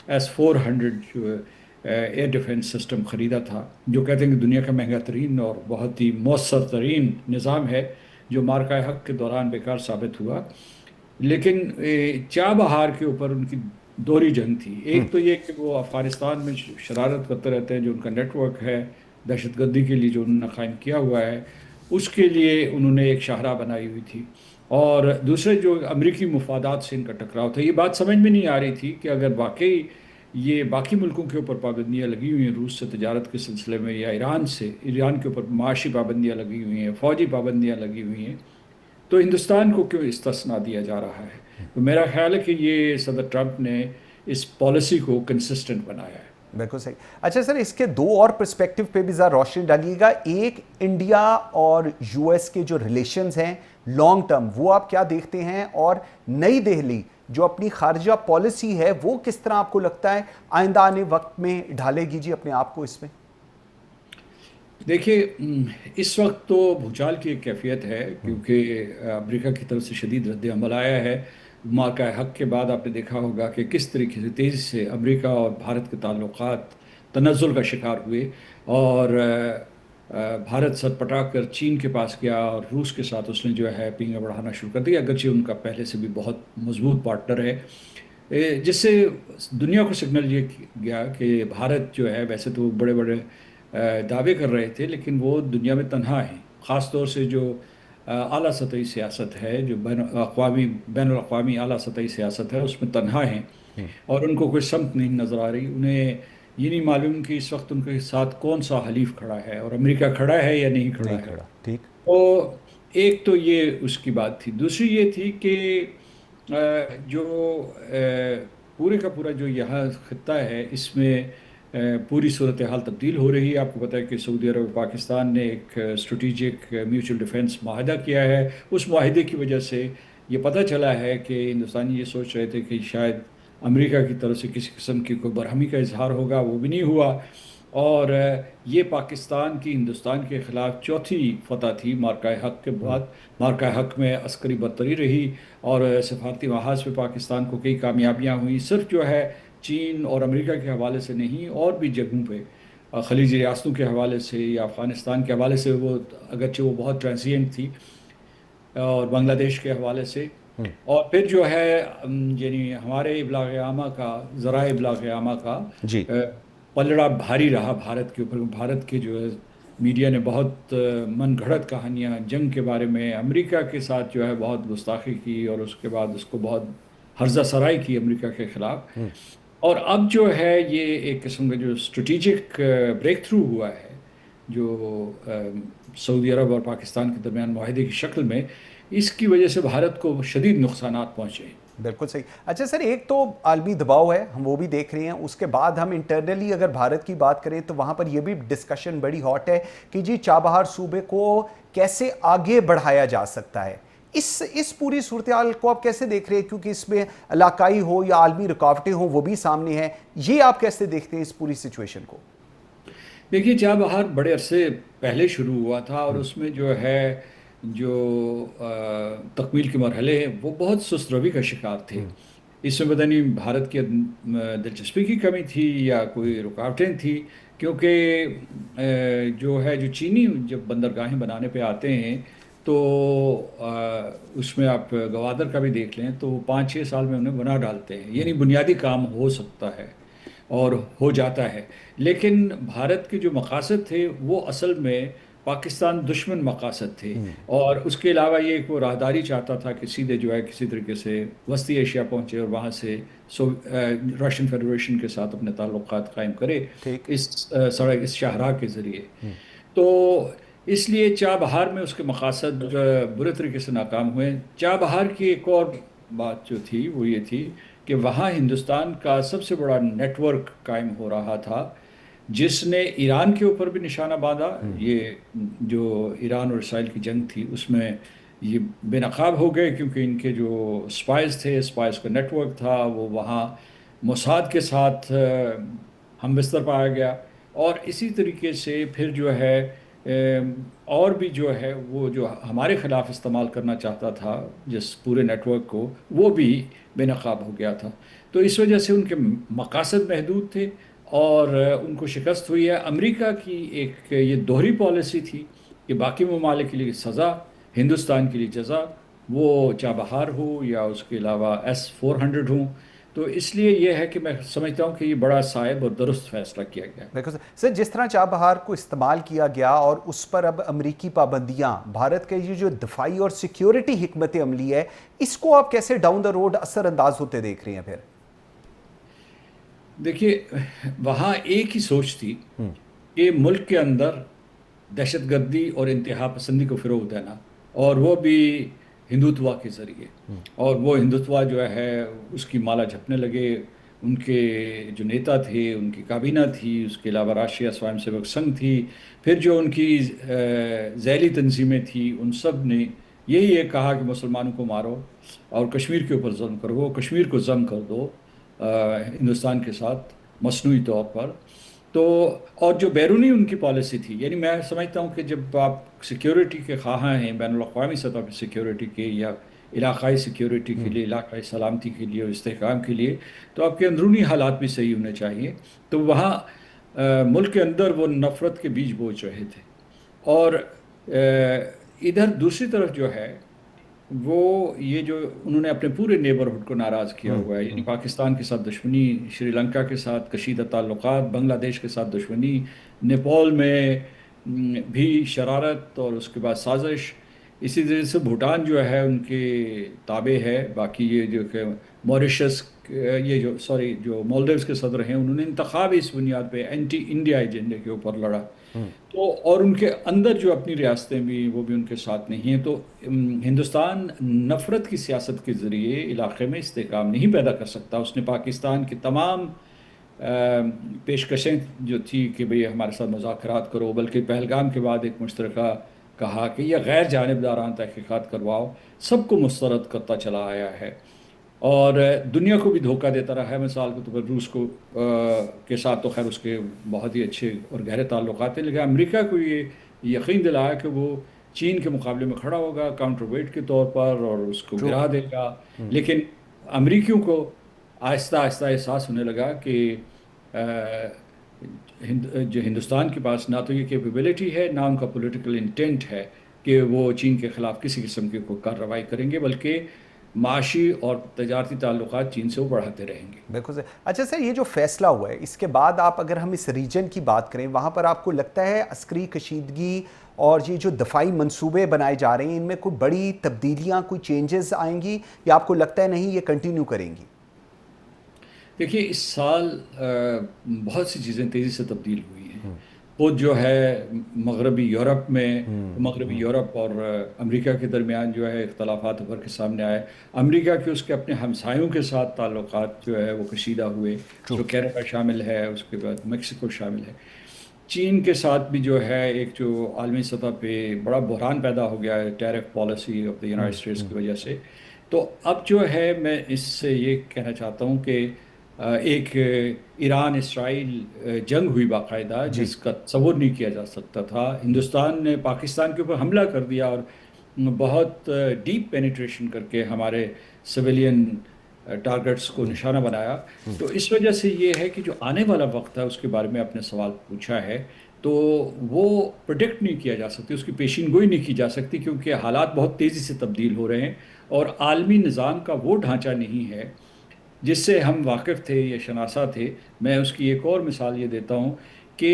S-400 جو ایئر ڈیفنس سسٹم خریدا تھا, جو کہتے ہیں کہ دنیا کا مہنگا ترین اور بہت ہی مؤثر ترین نظام ہے, جو مارکہ حق کے دوران بیکار ثابت ہوا. لیکن چابہار کے اوپر ان کی دوہری جنگ تھی. ایک تو یہ کہ وہ افغانستان میں شرارت کرتے رہتے ہیں, جو ان کا نیٹ ورک ہے دہشت گردی کے لیے جو انہوں نے قائم کیا ہوا ہے, اس کے لیے انہوں نے ایک شاہراہ بنائی ہوئی تھی, اور دوسرے جو امریکی مفادات سے ان کا ٹکراؤ تھا. یہ بات سمجھ میں نہیں آ رہی تھی کہ اگر واقعی یہ باقی ملکوں کے اوپر پابندیاں لگی ہوئی ہیں روس سے تجارت کے سلسلے میں, یا ایران کے اوپر معاشی پابندیاں لگی ہوئی ہیں, فوجی پابندیاں لگی ہوئی ہیں, تو ہندوستان کو کیوں استثنا دیا جا رہا ہے؟ تو میرا خیال ہے کہ یہ صدر ٹرمپ نے اس پالیسی کو کنسسٹنٹ بنایا ہے. بالکل صحیح. اچھا سر, اس کے دو اور پرسپیکٹو پہ بھی ذرا روشنی ڈالیے گا. ایک, انڈیا اور یو ایس کے جو ریلیشنز ہیں لانگ ٹرم, وہ آپ کیا دیکھتے ہیں, اور نئی دہلی جو اپنی خارجہ پالیسی ہے وہ کس طرح آپ کو لگتا ہے آئندہ آنے وقت میں ڈھالے گی جی اپنے آپ کو اس میں؟ دیکھیے, اس وقت تو بھوچال کی ایک کیفیت ہے, کیونکہ امریکہ کی طرف سے شدید رد عمل آیا ہے. مارکہ حق کے بعد آپ نے دیکھا ہوگا کہ کس طریقے سے تیزی سے امریکہ اور بھارت کے تعلقات تنزل کا شکار ہوئے, اور بھارت سر پٹا کر چین کے پاس گیا اور روس کے ساتھ اس نے جو ہے پینگا بڑھانا شروع کر دیا، اگرچہ ان کا پہلے سے بھی بہت مضبوط پارٹنر ہے، جس سے دنیا کو سگنل یہ گیا کہ بھارت جو ہے، ویسے تو بڑے بڑے دعوے کر رہے تھے لیکن وہ دنیا میں تنہا ہیں، خاص طور سے جو اعلیٰ سطحی سیاست ہے، جو بین الاقوامی اعلیٰ سطحی سیاست ہے، اس میں تنہا ہیں اور ان کو کوئی سمت نہیں نظر آ رہی، انہیں یہ نہیں معلوم کہ اس وقت ان کے ساتھ کون سا حلیف کھڑا ہے اور امریکہ کھڑا ہے یا نہیں کھڑا نہیں ہے۔ کھڑا، ٹھیک۔ تو ایک تو یہ اس کی بات تھی، دوسری یہ تھی کہ جو پورے کا پورا جو یہاں خطہ ہے، اس میں پوری صورتحال تبدیل ہو رہی ہے۔ آپ کو پتہ ہے کہ سعودی عرب اور پاکستان نے ایک اسٹریٹجک میوچل ڈیفنس معاہدہ کیا ہے، اس معاہدے کی وجہ سے یہ پتہ چلا ہے کہ ہندوستانی یہ سوچ رہے تھے کہ شاید امریکہ کی طرف سے کسی قسم کی کوئی برہمی کا اظہار ہوگا، وہ بھی نہیں ہوا، اور یہ پاکستان کی ہندوستان کے خلاف چوتھی فتح تھی مارکہ حق کے بعد۔ مارکہ حق میں عسکری برتری رہی اور سفارتی محاذ پہ پاکستان کو کئی کامیابیاں ہوئیں، صرف جو ہے چین اور امریکہ کے حوالے سے نہیں، اور بھی جگہوں پہ خلیجی ریاستوں کے حوالے سے یا افغانستان کے حوالے سے، وہ اگرچہ وہ بہت ٹرانزینٹ تھی، اور بنگلہ دیش کے حوالے سے، اور پھر جو ہے یعنی ہمارے ابلاغ عامہ کا، ذرائع ابلاغ عامہ کا جی پلڑا بھاری رہا بھارت کے اوپر۔ بھارت کے جو ہے میڈیا نے بہت من گھڑت کہانیاں جنگ کے بارے میں، امریکہ کے ساتھ جو ہے بہت گستاخی کی، اور اس کے بعد اس کو بہت ہرزہ سرائی کی امریکہ کے خلاف، اور اب جو ہے یہ ایک قسم کا جو اسٹریٹجک بریک تھرو ہوا ہے جو سعودی عرب اور پاکستان کے درمیان معاہدے کی شکل میں، اس کی وجہ سے بھارت کو شدید نقصانات پہنچے ہیں۔ بالکل صحیح۔ اچھا سر، ایک تو عالمی دباؤ ہے، ہم وہ بھی دیکھ رہے ہیں، اس کے بعد ہم انٹرنلی اگر بھارت کی بات کریں تو وہاں پر یہ بھی ڈسکشن بڑی ہاٹ ہے کہ جی چابہار صوبے کو کیسے آگے بڑھایا جا سکتا ہے۔ اس پوری صورتحال کو آپ کیسے دیکھ رہے ہیں، کیونکہ اس میں علاقائی ہو یا عالمی رکاوٹیں ہوں وہ بھی سامنے ہیں، یہ آپ کیسے دیکھتے ہیں اس پوری سچویشن کو؟ دیکھیے، چابہار بڑے عرصے پہلے شروع ہوا تھا، اور اس میں جو ہے جو تکمیل کے مرحلے ہیں وہ بہت سست روی کا شکار تھے۔ اس میں پتہ نہیں بھارت کی دلچسپی کی کمی تھی یا کوئی رکاوٹیں تھیں، کیونکہ جو ہے جو چینی جب بندرگاہیں بنانے پہ آتے ہیں تو اس میں آپ گوادر کا بھی دیکھ لیں تو 5-6 سال میں انہیں بنا ڈالتے ہیں، یعنی بنیادی کام ہو سکتا ہے اور ہو جاتا ہے، لیکن بھارت کے جو مقاصد تھے وہ اصل میں پاکستان دشمن مقاصد تھے، اور اس کے علاوہ یہ کہ وہ راہداری چاہتا تھا کہ سیدھے جو ہے کسی طریقے سے وسطی ایشیا پہنچے اور وہاں سے رشین فیڈریشن کے ساتھ اپنے تعلقات قائم کرے اس سڑک، اس شاہراہ کے ذریعے۔ تو اس لیے چابہار میں اس کے مقاصد برے طریقے سے ناکام ہوئے۔ چابہار کی ایک اور بات جو تھی وہ یہ تھی کہ وہاں ہندوستان کا سب سے بڑا نیٹ ورک قائم ہو رہا تھا، جس نے ایران کے اوپر بھی نشانہ باندھا۔ یہ جو ایران اور اسرائیل کی جنگ تھی اس میں یہ بے نقاب ہو گئے، کیونکہ ان کے جو اسپائز تھے، اسپائز کا نیٹ ورک تھا، وہ وہاں موساد کے ساتھ ہم بستر پایا گیا، اور اسی طریقے سے پھر جو ہے اور بھی جو ہے وہ جو ہمارے خلاف استعمال کرنا چاہتا تھا جس پورے نیٹ ورک کو، وہ بھی بے نقاب ہو گیا تھا۔ تو اس وجہ سے ان کے مقاصد محدود تھے اور ان کو شکست ہوئی ہے۔ امریکہ کی ایک یہ دوہری پالیسی تھی کہ باقی ممالک کے لیے سزا، ہندوستان کے لیے جزا، وہ چابہار ہو یا اس کے علاوہ S-400 ہوں۔ تو اس لیے یہ ہے کہ میں سمجھتا ہوں کہ یہ بڑا صائب اور درست فیصلہ کیا گیا ہے۔ بالکل سر، جس طرح چابہار کو استعمال کیا گیا اور اس پر اب امریکی پابندیاں، بھارت کے یہ جو دفاعی اور سیکیورٹی حکمت عملی ہے، اس کو آپ کیسے ڈاؤن دا روڈ اثر انداز ہوتے دیکھ رہے ہیں پھر؟ دیکھیے، وہاں ایک ہی سوچ تھی کہ ملک کے اندر دہشت گردی اور انتہا پسندی کو فروغ دینا، اور وہ بھی ہندوتوا کے ذریعے، اور وہ ہندوتوا جو ہے اس کی مالا جھپنے لگے۔ ان کے جو نیتا تھے، ان کی کابینہ تھی، اس کے علاوہ راشٹریہ سوائم سیوک سنگھ تھی، پھر جو ان کی ذیلی تنظیمیں تھیں، ان سب نے یہی کہا کہ مسلمانوں کو مارو اور کشمیر کے اوپر ظلم کرو، کشمیر کو ضم کر دو ہندوستان کے ساتھ مصنوعی طور پر۔ تو اور جو بیرونی ان کی پالیسی تھی، یعنی میں سمجھتا ہوں کہ جب آپ سیکیورٹی کے خواہاں ہیں، بین الاقوامی سطح پہ سیکیورٹی کے یا علاقائی سیکیورٹی کے لیے، علاقائی سلامتی کے لیے اور استحکام کے لیے، تو آپ کے اندرونی حالات بھی صحیح ہونے چاہیے۔ تو وہاں ملک کے اندر وہ نفرت کے بیج بوچ رہے تھے، اور ادھر دوسری طرف جو ہے وہ یہ جو انہوں نے اپنے پورے نیبرہڈ کو ناراض کیا ہوا ہے، یعنی پاکستان کے ساتھ دشمنی، شری لنکا کے ساتھ کشیدہ تعلقات، بنگلہ دیش کے ساتھ دشمنی، نیپال میں بھی شرارت اور اس کے بعد سازش، اسی طرح سے بھوٹان جو ہے ان کے تابع ہے، باقی یہ جو کہ موریشس، یہ جو مالدیوز کے صدر ہیں، انہوں نے انتخابی اس بنیاد پہ اینٹی انڈیا ایجنڈے کے اوپر لڑا، تو اور ان کے اندر جو اپنی ریاستیں بھی وہ بھی ان کے ساتھ نہیں ہیں، تو ہندوستان نفرت کی سیاست کے ذریعے علاقے میں استحکام نہیں پیدا کر سکتا۔ اس نے پاکستان کی تمام پیشکشیں جو تھی کہ بھئی ہمارے ساتھ مذاکرات کرو، بلکہ پہلگام کے بعد ایک مشترکہ کہا کہ یہ غیر جانبدارانہ تحقیقات کرواؤ، سب کو مسترد کرتا چلا آیا ہے اور دنیا کو بھی دھوکہ دیتا رہا ہے۔ مثال کے طور پر روس کو کے ساتھ تو خیر اس کے بہت ہی اچھے اور گہرے تعلقات ہیں، لیکن امریکہ کو یہ یقین دلایا کہ وہ چین کے مقابلے میں کھڑا ہوگا کاؤنٹر ویٹ کے طور پر اور اس کو گرا دے گا، لیکن امریکیوں کو آہستہ آہستہ احساس ہونے لگا کہ جو ہندوستان کے پاس نہ تو یہ کیپیبلٹی ہے، نہ ان کا پولیٹیکل انٹینٹ ہے کہ وہ چین کے خلاف کسی قسم کی کوئی کارروائی کریں گے، بلکہ معاشی اور تجارتی تعلقات چین سے وہ بڑھاتے رہیں گے۔ بالکل صحیح۔ اچھا سر، یہ جو فیصلہ ہوا ہے اس کے بعد آپ اگر ہم اس ریجن کی بات کریں، وہاں پر آپ کو لگتا ہے عسکری کشیدگی اور یہ جو دفاعی منصوبے بنائے جا رہے ہیں ان میں کوئی بڑی تبدیلیاں، کوئی چینجز آئیں گی، یا آپ کو لگتا ہے نہیں یہ کنٹینیو کریں گی؟ دیکھیے اس سال بہت سی چیزیں تیزی سے تبدیل ہوئی ہیں، خود جو ہے مغربی یورپ اور امریکہ کے درمیان جو ہے اختلافات ابھر کے سامنے آئے، امریکہ کے اس کے اپنے ہمسایوں کے ساتھ تعلقات جو ہے وہ کشیدہ ہوئے، جو کینیڈا شامل ہے، اس کے بعد میکسیکو شامل ہے، چین کے ساتھ بھی جو ہے ایک جو عالمی سطح پہ بڑا بحران پیدا ہو گیا ہے tariff policy of the United States کی وجہ سے۔ تو اب جو ہے میں اس سے یہ کہنا چاہتا ہوں کہ ایک ایران اسرائیل جنگ ہوئی باقاعدہ، جس کا تصور نہیں کیا جا سکتا تھا۔ ہندوستان نے پاکستان کے اوپر حملہ کر دیا اور بہت ڈیپ پینیٹریشن کر کے ہمارے سویلین ٹارگٹس کو نشانہ بنایا، تو اس وجہ سے یہ ہے کہ جو آنے والا وقت ہے اس کے بارے میں آپ نے سوال پوچھا ہے، تو وہ پروڈکٹ نہیں کیا جا سکتی، اس کی پیشین گوئی نہیں کی جا سکتی، کیونکہ حالات بہت تیزی سے تبدیل ہو رہے ہیں اور عالمی نظام کا وہ ڈھانچہ نہیں ہے جس سے ہم واقف تھے یا شناسہ تھے۔ میں اس کی ایک اور مثال یہ دیتا ہوں کہ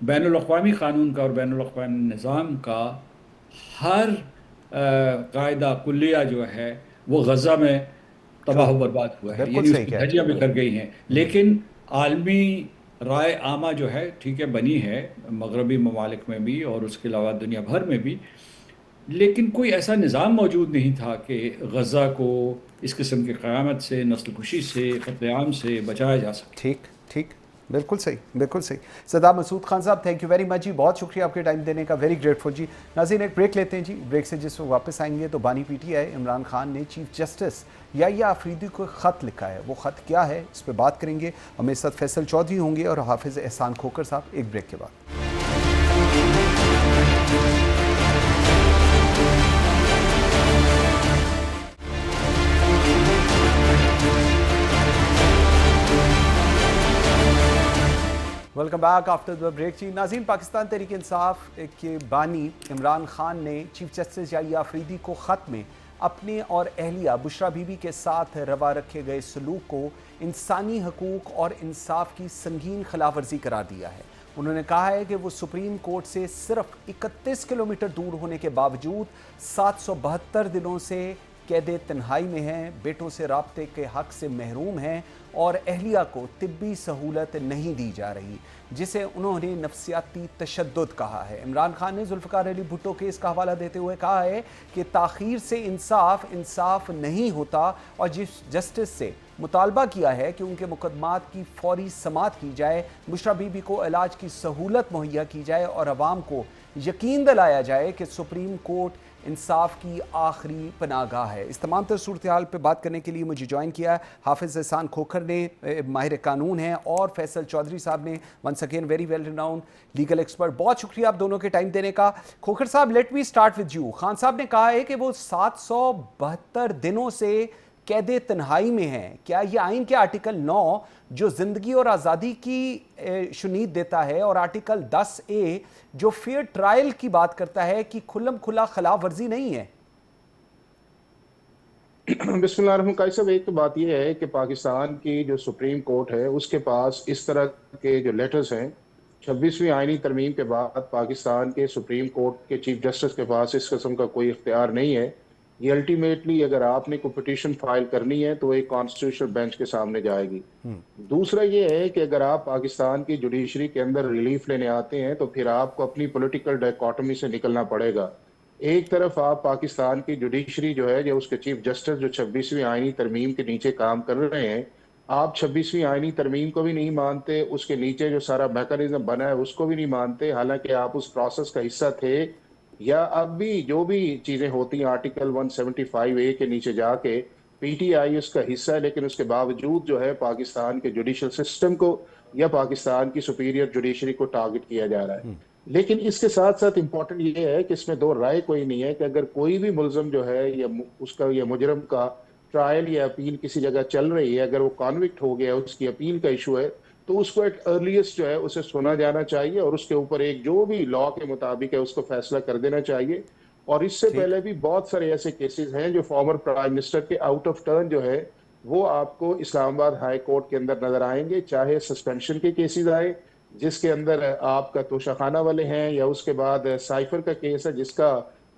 بین الاقوامی قانون کا اور بین الاقوامی نظام کا ہر قاعدہ کلیہ جو ہے وہ غزہ میں تباہ و برباد ہوا ہے، یعنی اس کی دھجیاں بکھر گئی ہیں، لیکن عالمی رائے عامہ جو ہے ٹھیک ہے بنی ہے مغربی ممالک میں بھی اور اس کے علاوہ دنیا بھر میں بھی، لیکن کوئی ایسا نظام موجود نہیں تھا کہ غزہ کو اس قسم کی قیامت سے، نسل کشی سے، قتل عام سے بچایا جا سکے۔ ٹھیک، بالکل صحیح، بالکل صحیح۔ سردار مسعود خان صاحب، تھینک یو ویری مچ جی، بہت شکریہ آپ کے ٹائم دینے کا، ویری گریٹفل جی۔ ناظرین ایک بریک لیتے ہیں جی، بریک سے جس وقت واپس آئیں گے تو بانی P T I Imran Khan نے چیف جسٹس یحییٰ آفریدی کو خط لکھا ہے، وہ خط کیا ہے اس پہ بات کریں گے۔ ہمیں ساتھ فیصل چودھری ہوں گے اور حافظ احسان کھوکھر صاحب، ایک بریک کے بعد۔ Welcome back after the break جی۔ ناظرین، پاکستان تحریک انصاف کے بانی عمران خان نے چیف جسٹس یحییٰ آفریدی کو خط میں اپنے اور اہلیہ بشریٰ بی بی کے ساتھ روا رکھے گئے سلوک کو انسانی حقوق اور انصاف کی سنگین خلاف ورزی قرار دیا ہے۔ انہوں نے کہا ہے کہ وہ سپریم کورٹ سے صرف 31 کلومیٹر دور ہونے کے باوجود 772 دنوں سے قید تنہائی میں ہیں، بیٹوں سے رابطے کے حق سے محروم ہیں اور اہلیہ کو طبی سہولت نہیں دی جا رہی، جسے انہوں نے نفسیاتی تشدد کہا ہے۔ عمران خان نے ذوالفقار علی بھٹو کیس کا حوالہ دیتے ہوئے کہا ہے کہ تاخیر سے انصاف نہیں ہوتا اور جسٹس سے مطالبہ کیا ہے کہ ان کے مقدمات کی فوری سماعت کی جائے، بشریٰ بی بی کو علاج کی سہولت مہیا کی جائے اور عوام کو یقین دلایا جائے کہ سپریم کورٹ انصاف کی آخری پناہ گاہ ہے۔ اس تمام تر صورتحال پہ بات کرنے کے لیے مجھے جوائن کیا ہے حافظ احسان کھوکھر نے، ماہر قانون ہیں، اور فیصل چودھری صاحب نے، once again very well renowned legal expert. بہت شکریہ آپ دونوں کے ٹائم دینے کا۔ کھوکھر صاحب، let me start with you. Khan صاحب نے کہا ہے کہ وہ 772 دنوں سے कैद तन्हाई में हैं। क्या ये आइन के आर्टिकल 9 जो ज़िंदगी और आज़ादी की शुनीद देता है और आर्टिकल 10A जो फेयर ट्रायल की बात करता है कि खुल्लम खुला खिलाफ वर्जी नहीं है? बिस्मिल्लाह साहब, एक तो बात यह है कि पाकिस्तान की जो सुप्रीम कोर्ट है उसके पास इस तरह के जो लेटर्स हैं 26वीं आईनी तरमीम के बाद पाकिस्तान के सुप्रीम कोर्ट के चीफ जस्टिस के पास इस किस्म का कोई इख्तियार नहीं है। ये अल्टीमेटली अगर आपने कोई पिटीशन फाइल करनी है तो एक कॉन्स्टिट्यूशनल बेंच के सामने जाएगी। दूसरा ये है कि अगर आप पाकिस्तान की जुडिशरी के अंदर रिलीफ लेने आते हैं तो फिर आपको अपनी पॉलिटिकल डायकोटमी से निकलना पड़ेगा। एक तरफ आप पाकिस्तान की जुडिशरी जो है, जो उसके चीफ जस्टिस जो 26वीं आईनी तरमीम के नीचे काम कर रहे हैं, आप 26वीं आईनी तरमीम को भी नहीं मानते, उसके नीचे जो सारा मैकेनिज्म बना है उसको भी नहीं मानते, हालांकि आप उस प्रोसेस का हिस्सा थे। या अब भी जो भी चीज़ें होती हैं आर्टिकल 175A के नीचे जाके पीटीआई उसका हिस्सा है, लेकिन उसके बावजूद जो है पाकिस्तान के जुडिशल सिस्टम को या पाकिस्तान की सुपीरियर जुडिशरी को टारगेट किया जा रहा है। लेकिन इसके साथ साथ इम्पोर्टेंट ये है कि इसमें दो राय कोई नहीं है कि अगर कोई भी मुलजम जो है या उसका या मुजरम का ट्रायल या अपील किसी जगह चल रही है, अगर वो कॉन्विक्ट हो गया, उसकी अपील का इशू है, तो उसको एट अर्लीस्ट जो है उसे सुना जाना चाहिए और उसके ऊपर एक जो भी लॉ के मुताबिक है उसको फैसला कर देना चाहिए। और इससे पहले भी बहुत सारे ऐसे केसेस हैं जो फॉर्मर प्राइम मिनिस्टर के आउट ऑफ टर्न जो है वो आपको इस्लामाबाद हाई कोर्ट के अंदर नजर आएंगे, चाहे सस्पेंशन के केसेस आए जिसके अंदर आपका तोशाखाना वाले हैं, या उसके बाद साइफर का केस है जिसका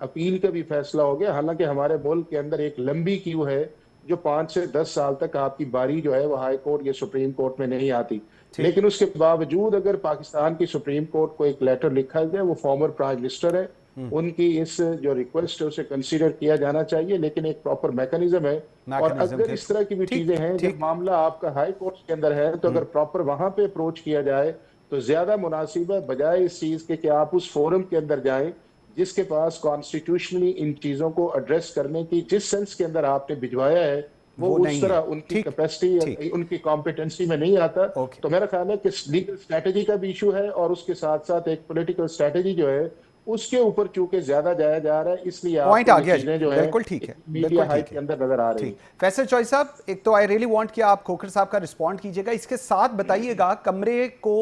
अपील का भी फैसला हो गया। हालांकि हमारे मुल्क के अंदर एक लंबी क्यू है जो 5 से 10 साल तक आपकी बारी जो है वो हाई कोर्ट या सुप्रीम कोर्ट में नहीं आती। लेकिन उसके बावजूद अगर पाकिस्तान की सुप्रीम कोर्ट को एक लेटर लिखा जाए, वो फॉर्मर प्राइम मिनिस्टर है, उनकी इस जो रिक्वेस्ट है उसे कंसीडर किया जाना चाहिए, लेकिन एक प्रॉपर मैकेनिज्म है। और अगर इस तरह की भी चीजें हैं, जब मामला आपका हाई कोर्ट के अंदर है, तो अगर प्रॉपर वहां पे अप्रोच किया जाए तो ज्यादा मुनासिब है, बजाय इस चीज के कि आप उस फोरम के अंदर जाएं जिसके पास कॉन्स्टिट्यूशनली इन चीजों को एड्रेस करने की जिस सेंस के अंदर आपने भिजवाया है वो उस तरह उनकी कैपेसिटी उनकी कॉम्पिटेंसी में नहीं आता। तो मेरा ख्याल है कि लीगल स्ट्रेटेजी का भी इशू है और उसके साथ साथ एक पॉलिटिकल स्ट्रेटेजी जो है उसके ऊपर चूंकि ज्यादा जाया जा रहा है, इसलिए पॉइंट आ गया। जो है बिल्कुल ठीक है, मीडिया हाइप के अंदर नजर आ रही है। फैसल चॉइस साहब, एक तो आई रियली वांट कि आप खोखर साहब का रिस्पॉन्ड कीजिएगा, इसके साथ बताइएगा कमरे को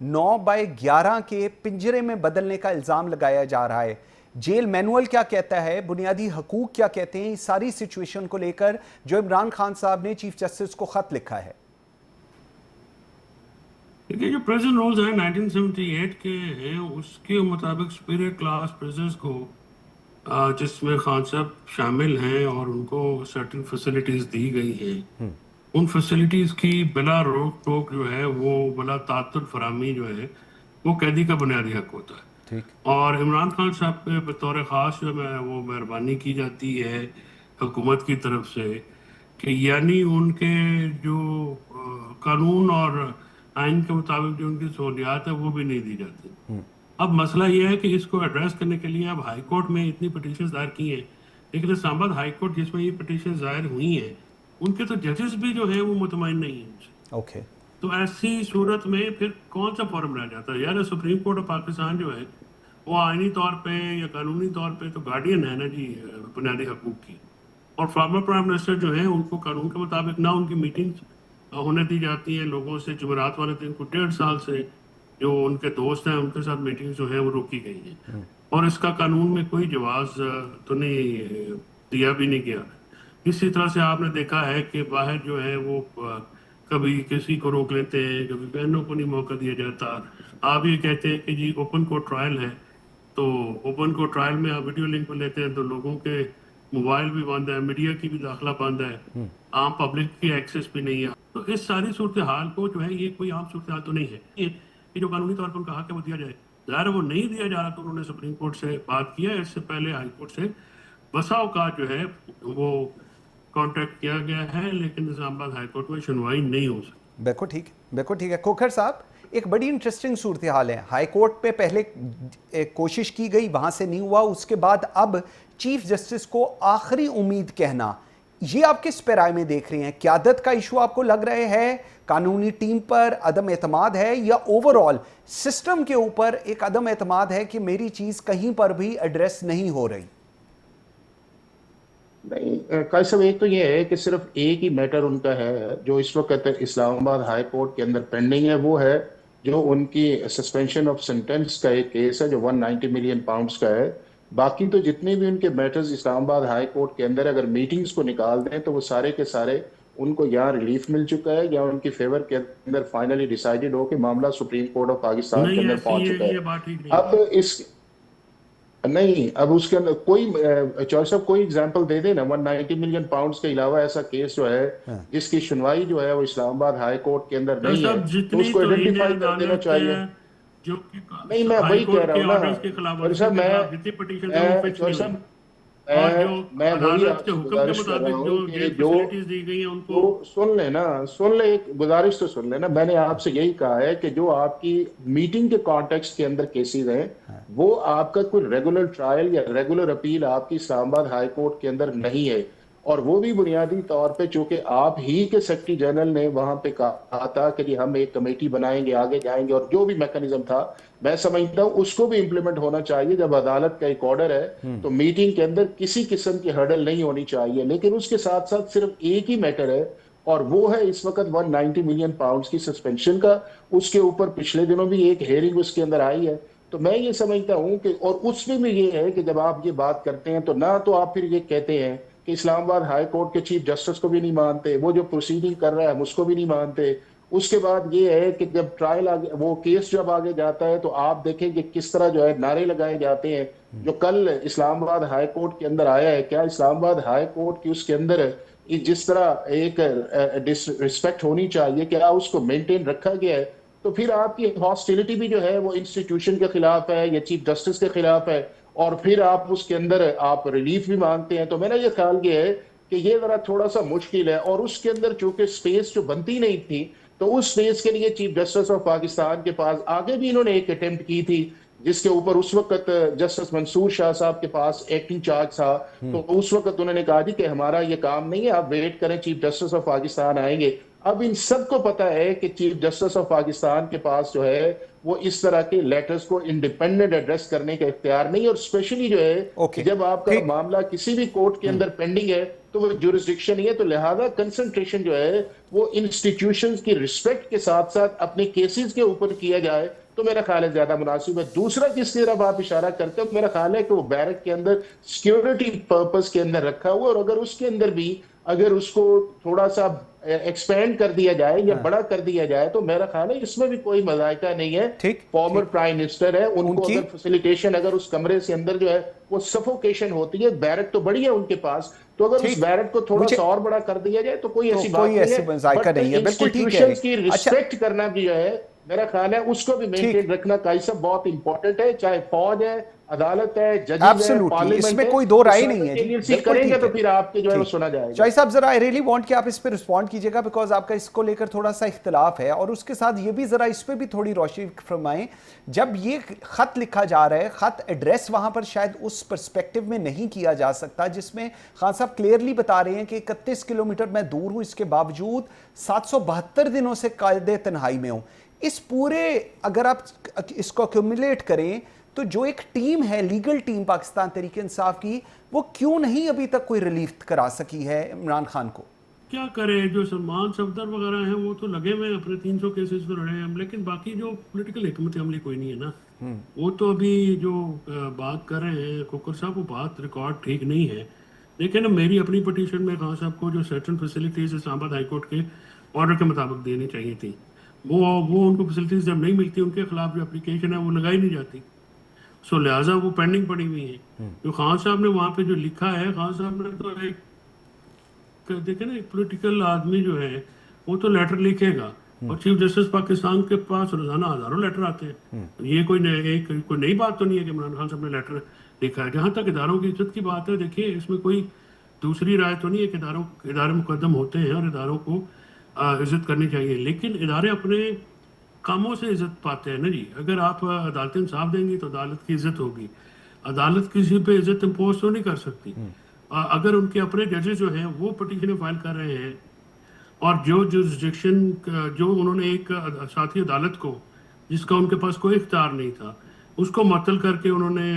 9x11 के पिंजरे में बदलने का इल्जाम लगाया जा रहा है, जेल मैनुअल क्या कहता है, बुनियादी हकूक क्या कहते हैं, इस सारी सिचुएशन को लेकर जो इमरान खान साहब ने चीफ जस्टिस को खत लिखा है? देखिए, जो प्रिजन रूल्स हैं 1978 के हैं, उसके मुताबिक सुपीरियर क्लास प्रिजनर्स को जिसमें खान साहब शामिल हैं और उनको सर्टेन फैसिलिटीज दी गई हैं, उन फैसिलिटीज की बिला रोक टोक जो है वो बिला तातुल फरामी जो है वो कैदी का बुनियादी हक होता है। और इमरान खान साहब पे बतौर ख़ास जो है वो मेहरबानी की जाती है हुकूमत की तरफ से कि यानी उनके जो कानून और आइन के मुताबिक जो उनकी सहूलियात है वो भी नहीं दी जाती। अब मसला ये है कि इसको एड्रेस करने के लिए अब हाई कोर्ट में इतनी पटिशन दायर की हैं, लेकिन इस्लामाबाद हाई कोर्ट जिसमें ये पटिशन दायर हुई हैं उनके तो जजेस भी जो है वो मुतमईन नहीं है। ओके, तो ऐसी सूरत में फिर कौन सा फॉर्म रह जाता है? यार सुप्रीम कोर्ट ऑफ पाकिस्तान जो है वो आइनी तौर पे या कानूनी तौर पे तो गार्डियन है ना जी बुनियादी हकूक की, और फॉर्मर प्राइम मिनिस्टर जो है उनको कानून के मुताबिक ना उनकी मीटिंग्स होने दी जाती हैं लोगों से। जुमेरात वाले दिन को 1.5 साल से जो उनके दोस्त हैं उनके साथ मीटिंग्स जो है वो रोकी गई हैं और इसका कानून में कोई जवाब तो नहीं दिया भी नहीं गया। इसी तरह से आपने देखा है कि बाहर जो है वो कभी किसी को रोक लेते हैं, कभी बहनों को नहीं मौका दिया जाता। आप ये कहते हैं कि जी ओपन कोर्ट ट्रायल है, तो ओपन कोर्ट ट्रायल में आप वीडियो लिंक पर लेते हैं तो लोगों के मोबाइल भी बंद है, मीडिया की भी दाखिला बंद है, आम पब्लिक की एक्सेस भी नहीं है। तो इस सारी सूरत हाल को जो है ये कोई आम सूरत हाल तो नहीं है कि जो कानूनी तौर पर उनका हक है वो दिया जाए। ज़ाहिर वो नहीं दिया जा रहा तो उन्होंने सुप्रीम कोर्ट से बात किया, इससे पहले हाई कोर्ट से बसाव का जो है वो कॉन्टैक्ट किया गया है, लेकिन इस्लामाबाद हाई कोर्ट में सुनवाई नहीं हो सकती। बिल्कुल ठीक है। खोखर साहब, एक बड़ी इंटरेस्टिंग सूरत हाल है, हाई कोर्ट पे पहले एक कोशिश की गई, वहां से नहीं हुआ, उसके बाद अब चीफ जस्टिस को आखिरी उम्मीद कहना, ये आप किस पैराए में देख रहे हैं? क़यादत का इशू आपको लग रहे है, कानूनी टीम पर अदम एतमाद है, या ओवरऑल सिस्टम के ऊपर एक अदम एतमाद है कि मेरी चीज कहीं पर भी एड्रेस नहीं हो रही? नहीं, कायस साहब, एक तो ये है कि सिर्फ एक ही मैटर उनका है जो इस वक्त इस्लामाबाद हाई कोर्ट के अंदर पेंडिंग है, वो है जो उनकी सस्पेंशन ऑफ सेंटेंस का एक केस है जो 190 मिलियन पाउंड्स का है। बाकी तो जितने भी उनके मैटर्स इस्लामाबाद हाई कोर्ट के अंदर अगर मीटिंग्स को निकाल दें तो वो सारे के सारे उनको यहाँ रिलीफ मिल चुका है या उनकी फेवर के अंदर फाइनली डिसाइडेड हो कि मामला सुप्रीम कोर्ट ऑफ पाकिस्तान के नहीं, अंदर ऐसी पहुंच चुका ये है। बात ठीक नहीं अब इस नहीं, अब उसके अंदर कोई चौधरी साहब कोई एग्जांपल दे देना 190 मिलियन पाउंड्स के अलावा ऐसा केस जो है जिसकी सुनवाई जो है वो इस्लामाबाद हाई कोर्ट के अंदर नहीं है, सब तो जितनी उसको तौहीन आइडेंटिफाई कर देना अदालत चाहिए। है जो कि नहीं, मैं हाई वही कह कोर्ट रहा के हूँ ना ऑर्डर्स के खिलाफ चौधरी साहब, के खिलाफ जितनी पिटीशन है वो फिक्स चौधरी नहीं साहब, हुई, और जो मैं वही अदालत के आपसे हुक्म के गुजारिश कर रहा मुताबिक जो हूँ कि जेल जो फैसिलिटीज दी गई हैं उनको तो सुन ले, एक गुजारिश तो सुन लेना। मैंने आपसे यही कहा है कि जो आपकी मीटिंग के कॉन्टेक्स्ट के अंदर केसेस हैं वो आपका कोई रेगुलर ट्रायल या रेगुलर अपील आपकी इस्लामाबाद हाई कोर्ट के अंदर नहीं है, और वो भी बुनियादी तौर पे चूंकि आप ही के सेक्रेटरी जनरल ने वहां पे कहा था कि जी हम एक कमेटी बनाएंगे, आगे जाएंगे, और जो भी मैकेनिज्म था मैं समझता हूँ उसको भी इंप्लीमेंट होना चाहिए। जब अदालत का एक ऑर्डर है तो मीटिंग के अंदर किसी किस्म की हर्डल नहीं होनी चाहिए, लेकिन उसके साथ साथ सिर्फ एक ही मैटर है और वो है इस वक्त 190 मिलियन पाउंड्स की सस्पेंशन का। उसके ऊपर पिछले दिनों भी एक हेयरिंग उसके अंदर आई है, तो मैं ये समझता हूँ कि और उसमें भी ये है कि जब आप ये बात करते हैं तो ना तो आप फिर ये कहते हैं कि इस्लामाबाद हाई कोर्ट के चीफ जस्टिस को भी नहीं मानते, वो जो प्रोसीडिंग कर रहा है हम उसको भी नहीं मानते। उसके बाद ये है कि जब ट्रायल आगे, वो केस जब आगे जाता है तो आप देखें कि किस तरह जो है नारे लगाए जाते हैं। जो कल इस्लामाबाद हाई कोर्ट के अंदर आया है, क्या इस्लामाबाद हाई कोर्ट की उसके अंदर जिस तरह एक रिस्पेक्ट होनी चाहिए क्या उसको मेंटेन रखा गया है? तो फिर आपकी हॉस्टिलिटी भी जो है वो इंस्टीट्यूशन के खिलाफ है या चीफ जस्टिस के खिलाफ है, और फिर आप उसके अंदर आप रिलीफ भी मांगते हैं। तो मेरा ये ख्याल ये है कि ये जरा थोड़ा सा मुश्किल है, और उसके अंदर चूंकि स्पेस जो बनती नहीं थी तो उस स्पेस के लिए चीफ जस्टिस ऑफ पाकिस्तान के पास आगे भी इन्होंने एक अटेम्प्ट की थी जिसके ऊपर उस वक्त जस्टिस मंसूर शाह साहब के पास एक्टिंग चार्ज था। तो उस वक्त उन्होंने कहा जी कि हमारा ये काम नहीं है, आप वेट करें, चीफ जस्टिस ऑफ पाकिस्तान आएंगे। अब इन सबको पता है कि चीफ जस्टिस ऑफ पाकिस्तान के पास जो है वो इस तरह के लेटर्स को इंडिपेंडेंट एड्रेस करने का इख्तियार नहीं, और स्पेशली जो है Okay. जब आपका मामला किसी भी कोर्ट के अंदर पेंडिंग है तो वो जुरिस्डिक्शन ही है, तो लिहाजा कंसंट्रेशन जो है वो इंस्टीट्यूशंस की रिस्पेक्ट के साथ साथ अपने केसेस के ऊपर किया जाए तो मेरा ख्याल है ज्यादा मुनासिब है। दूसरा जिस तरफ आप इशारा करते हो, मेरा ख्याल है कि वो बैरक के अंदर सिक्योरिटी पर्पस के अंदर रखा हुआ, और अगर उसके अंदर भी अगर उसको थोड़ा सा एक्सपेंड कर दिया जाए या बड़ा कर दिया जाए तो मेरा ख्याल है इसमें भी कोई मजायका नहीं है। ठीक, फॉर्मर प्राइम मिनिस्टर है, उनको उनकी- अगर फैसिलिटेशन, अगर उस कमरे से अंदर जो है वो सफोकेशन होती है, बैरक तो बड़ी है उनके पास, तो अगर ठीक, उस बैरक को थोड़ा मुझे- सा और बड़ा कर दिया जाए तो कोई ऐसी तो बात कोई नहीं ऐसी है। मजायका नहीं है, बिल्कुल ठीक है। इंस्टीट्यूशंस की रिस्पेक्ट करना भी जो है मेरा ख्याल है उसको भी मेंटेन रखना का सब बहुत इंपॉर्टेंट है, चाहे फौज है, अदालत है, जजेस है, Absolutely, पार्लियामेंट इसमें है, कोई दो तो राय सब नहीं है जी, एजेंसी बिल्कुल करेंगे ठीक तो है। फिर आपके जो है वो ठीक। सुना जाएगा। जॉय साहब, जरा आई रियली वांट कि आप इस पे रिस्पॉन्ड कीजिएगा बिकॉज आपका इसको लेकर थोड़ा सा इख्तिलाफ है, और उसके साथ ये भी जरा इस पे भी थोड़ी रोशनी फरमाएं। जब ये खत लिखा जा रहा है, खत एड्रेस वहां पर शायद उस पर्सपेक्टिव में नहीं किया जा सकता जिसमें खान साहब क्लियरली बता रहे हैं कि 31 किलोमीटर मैं दूर हूं, इसके बावजूद 772 दिनों से कायदे तन्हाई में हूं। इस पूरे अगर आप इसको एक्यूमुलेट करें तो जो एक टीम है, लीगल टीम पाकिस्तान तहरीक इंसाफ की, वो क्यों नहीं अभी तक कोई रिलीफ करा सकी है इमरान खान को? क्या करे, जो सलमान सफदर वगैरह हैं वो तो लगे हुए हैं अपने 300 केसेस तो लड़े हैं, लेकिन बाकी जो पॉलिटिकल हिकमत अमली कोई नहीं है ना। वो तो अभी जो बात कर रहे हैं खोकर साहब, वो बात रिकॉर्ड ठीक नहीं है। लेकिन मेरी अपनी पटिशन में खान साहब को जो certain facilities Islamabad high court के ऑर्डर के मुताबिक देनी चाहिए थी, वो उनको फैसिलिटीज जब नहीं मिलती उनके खिलाफ जो एप्लीकेशन है वो लगाई नहीं जाती, सो लिहाजा वो पेंडिंग पड़ी हुई है। जो खान साहब ने वहाँ पे जो लिखा है, खान साहब ने तो एक देखे ना, एक पॉलिटिकल आदमी जो है वो तो लेटर लिखेगा, और चीफ जस्टिस पाकिस्तान के पास रोजाना हजारों लेटर आते हैं। ये कोई नई बात तो नहीं है कि इमरान खान साहब ने लेटर लिखा है। जहाँ तक इदारों की इज्जत की बात है, देखिए इसमें कोई दूसरी राय तो नहीं है कि इदारे मुकदम होते हैं और इदारों को इज्जत करनी चाहिए, लेकिन इदारे अपने कामों से इज्जत पाते हैं ना जी। अगर आप अदालत इंसाफ देंगी तो अदालत की इज्जत होगी, अदालत किसी पे इज्जत इम्पोज तो नहीं कर सकती। अगर उनके अपने जजेस जो हैं वो पटिशन फाइल कर रहे हैं, और जो जुरिस्डिक्शन जो उन्होंने एक साथी अदालत को, जिसका उनके पास कोई इख्तियार नहीं था, उसको मअतल करके उन्होंने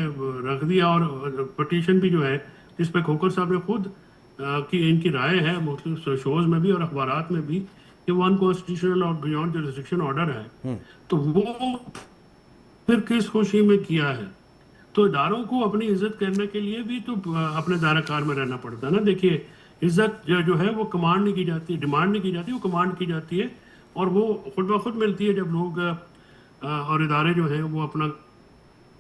रख दिया, और पटिशन भी जो है जिस पे खोकर साहब ने खुद की इनकी राय है मुख्तलिफ शोज में भी और अखबारात में भी कि वो अनकॉन्स्टिट्यूशनल और बियॉन्ड जुरिसडिक्शन ऑर्डर है, तो वो फिर किस खुशी में किया है। तो इदारों को अपनी इज्जत करने के लिए भी तो अपने दायरा में रहना पड़ता है ना। देखिए इज्जत जो है वो कमांड नहीं की जाती, डिमांड नहीं की जाती, वो कमांड की जाती है, और वो खुद ब खुद मिलती है जब लोग और इदारे जो हैं वो अपना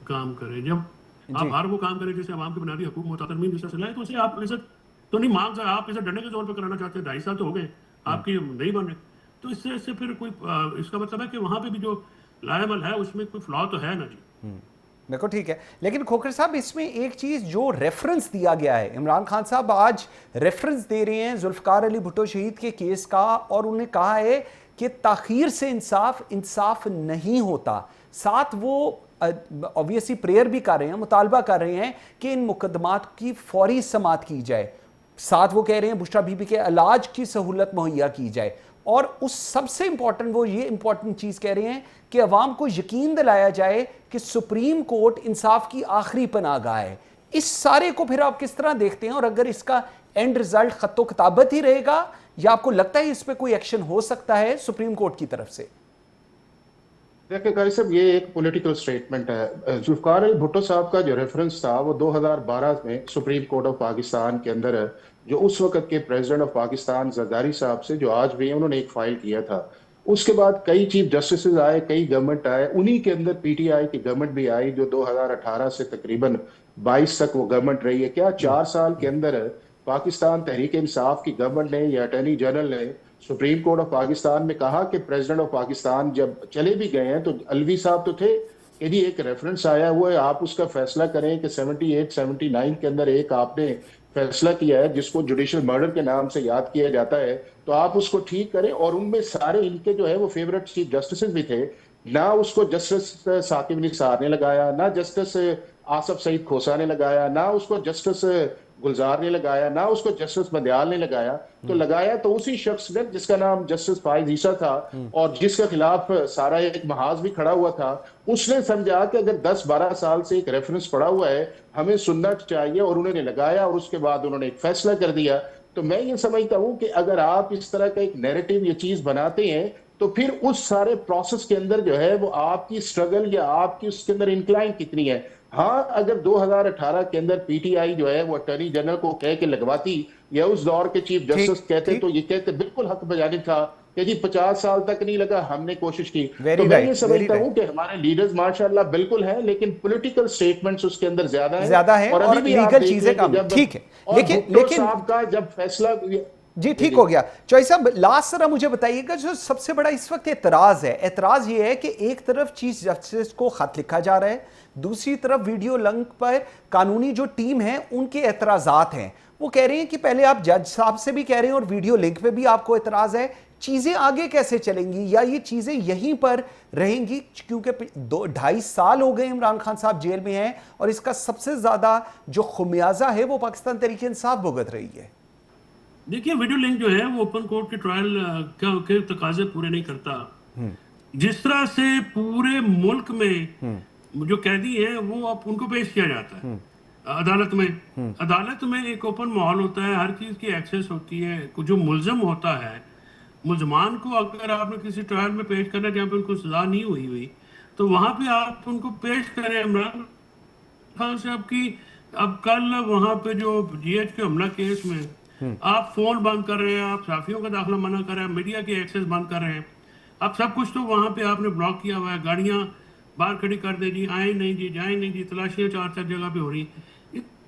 काम करें। जब आप हर वो काम करें जिससे आवाम के बुनियादी हकूक मुतज़म्मिन जिससे सिलाए, तो उसे आप इज्जत तो नहीं मांग सकते। आप इसे डंडे के जोर पर कराना चाहते हैं, 2.5 साल तो हो गए आपकी नहीं बन रहे, तो इससे फिर कोई इसका मतलब है कि वहाँ पे भी जो लायमल है उसमें कोई फ्लॉ तो है ना जी। देखो ठीक है, लेकिन खोखर साहब इसमें एक चीज़ जो रेफरेंस दिया गया है, इमरान खान साहब आज रेफरेंस दे रहे हैं जुल्फ़िकार अली भुट्टो शहीद के केस का, और उन्होंने कहा है कि ताख़ीर से इंसाफ नहीं होता। साथ वो ऑब्वियसली प्रेयर भी कर रहे हैं, मुतालबा कर रहे हैं कि इन मुकदमात की फौरी समाअत की जाए। साथ वो कह रहे हैं बुशरा बीबी के इलाज की सहूलत मुहैया की जाए, और उस सबसे इंपॉर्टेंट वो ये इंपॉर्टेंट चीज़ कह रहे हैं कि अवाम को यकीन दिलाया जाए कि सुप्रीम कोर्ट इंसाफ की आखिरी पनाहगाह है। इस सारे को फिर आप किस तरह देखते हैं, और अगर इसका एंड रिजल्ट खत्तो किताबत ही रहेगा या आपको लगता है इस पर कोई एक्शन हो सकता है सुप्रीम कोर्ट की तरफ से? देखिए कारी साहब, ये एक पॉलिटिकल स्टेटमेंट है। जुल्फ़िकार अली भुट्टो साहब का जो रेफरेंस था वो 2012 में सुप्रीम कोर्ट ऑफ पाकिस्तान के अंदर है, जो उस वक्त के प्रेसिडेंट ऑफ पाकिस्तान जरदारी साहब से, जो आज भी है, उन्होंने एक फाइल किया था। उसके बाद कई चीफ जस्टिस आए, कई गवर्नमेंट आए, उन्हीं के अंदर पीटीआई की गवर्नमेंट भी आई जो 2018 से तकरीबन 22 तक वो गवर्नमेंट रही है। क्या 4 साल के अंदर पाकिस्तान तहरीक इंसाफ की गवर्नमेंट ने या अटॉर्नी जनरल ने सुप्रीम कोर्ट ऑफ पाकिस्तान में कहा कि प्रेसिडेंट ऑफ पाकिस्तान जब चले भी गए हैं तो अलवी साहब तो थे कि जी एक रेफरेंस आया हुआ है, आप उसका फैसला करें कि 78-79 के अंदर एक आपने फैसला किया है जिसको जुडिशियल मर्डर के नाम से याद किया जाता है, तो आप उसको ठीक करें। और उनमें सारे इनके जो है वो फेवरेट चीफ जस्टिस भी थे। ना उसको जस्टिस साकिब निसार ने लगाया, ना जस्टिस आसफ सईद खोसा ने लगाया, ना उसको जस्टिस गुलजार ने लगाया, ना उसको जस्टिस बंदयाल ने लगाया। तो लगाया तो उसी शख्स ने जिसका नाम जस्टिस फाइज ईसा था और जिसके खिलाफ सारा एक महाज भी खड़ा हुआ था। उसने समझा कि अगर 10-12 साल से एक रेफरेंस पड़ा हुआ है, हमें सुनना चाहिए, और उन्होंने लगाया और उसके बाद उन्होंने एक फैसला कर दिया। तो मैं ये समझता हूं कि अगर आप इस तरह का एक नैरेटिव ये चीज बनाते हैं तो फिर उस सारे प्रोसेस के अंदर जो है वो आपकी स्ट्रगल या आपकी उसके अंदर इंक्लाइन कितनी है। हाँ, अगर 2018 के अंदर पीटीआई जो है वो अटॉर्नी जनरल को कह के लगवाती या उस दौर के चीफ जस्टिस कहते तो ये कहते बिल्कुल हक बजानिब था कि जी 50 साल तक नहीं लगा, हमने कोशिश की। तो मैं ये समझता हूँ कि हमारे लीडर्स माशाल्लाह बिल्कुल हैं, लेकिन पॉलिटिकल स्टेटमेंट्स उसके अंदर ज्यादा है और अभी भी लीगल चीजें कम। ठीक है, लेकिन साहब का जब फैसला जी ठीक हो गया। चौधरी साहब लास्ट जरा मुझे बताइएगा, जो सबसे बड़ा इस वक्त एतराज है, एतराज ये है कि एक तरफ चीफ जस्टिस को खत लिखा जा रहा है, दूसरी तरफ वीडियो लिंक पर कानूनी जो टीम है उनके एतराजात हैं। वो कह रहे हैं कि पहले आप जज साहब से भी कह रहे हैं और वीडियो लिंक पे भी आपको एतराज है। चीजें आगे कैसे चलेंगी, या ये चीजें यहीं पर रहेंगी? क्योंकि 2-2.5 साल हो गए इमरान खान साहब जेल में हैं और इसका सबसे ज्यादा जो खुमियाजा है वो पाकिस्तान तहरीक इंसाफ भुगत रही है। देखिए वीडियो लिंक जो है वो ओपन कोर्ट के ट्रायल के तकाजे पूरे नहीं करता। जिस तरह से पूरे मुल्क में जो कैदी है वो अब उनको पेश किया जाता है अदालत में। अदालत में एक ओपन माहौल होता है, हर चीज की एक्सेस होती है। जो मुलजम होता है, मुलजमान को अगर आपने किसी ट्रायल में पेश करना जहाँ पे उनको सजा नहीं हुई तो वहां पे आप उनको पेश करें। इमरान खान साहब की अब कल वहां पे जो जीएच के हमला केस में आप फोन बंद कर रहे हैं, आप साफियों का दाखिला मना कर रहे हैं, मीडिया की एक्सेस बंद कर रहे हैं, आप सब कुछ तो वहां पे आपने ब्लॉक किया हुआ है। गाड़ियां बाहर खड़ी कर दे जी, आए नहीं जी, जाए नहीं जी, तलाशियां 4-4 जगह पे हो रही।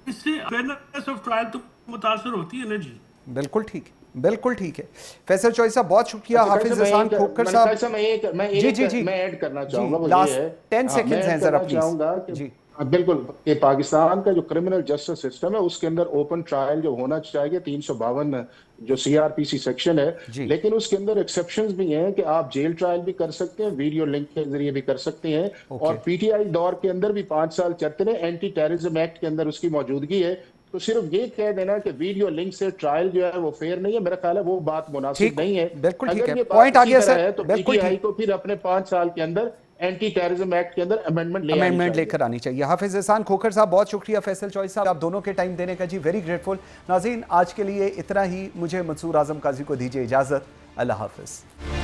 इससे अवेयरनेस ऑफ ट्रायल तो मुतासर होती है ना जी। बिल्कुल ठीक है, बिल्कुल ठीक है। फैसल चौधरी साहब बहुत शुक्रिया। हाफिज हसन खोखर साहब जी मैं ऐड करना चाहूंगा, वो लास्ट ये है 10 सेकंड्स हैं जरा प्लीज जी। बिल्कुल कि पाकिस्तान का जो क्रिमिनल जस्टिस सिस्टम है उसके अंदर ओपन ट्रायल जो होना चाहिए 352 जो सीआरपीसी सेक्शन है, लेकिन उसके अंदर एक्सेप्शंस भी हैं कि आप जेल ट्रायल भी कर सकते हैं, वीडियो लिंक के जरिए भी कर सकते हैं। और पीटीआई दौर के अंदर भी 5 साल चलते रहे, एंटी टेररिज्म एक्ट के अंदर उसकी मौजूदगी है। तो सिर्फ ये कह देना कि वीडियो लिंक से ट्रायल जो है वो फेयर नहीं है, मेरा ख्याल है वो बात मुनासिब नहीं है। बिल्कुल ठीक अगर है, ये पॉइंट आ गया बात सर। है तो पीटीआई को फिर अपने 5 साल के अंदर एंटी टेररिज्म एक्ट के अंदर अमेंडमेंट लेकर आनी चाहिए। हाफिज एहसान खोखर साहब, बहुत शुक्रिया। फैसल चॉइस साहब, आप दोनों के टाइम देने का जी, वेरी ग्रेटफुल। नाज़रीन, आज के लिए इतना ही। मुझे मंसूर आजम काजी को दीजिए इजाज़त। अल्लाह हाफिज़।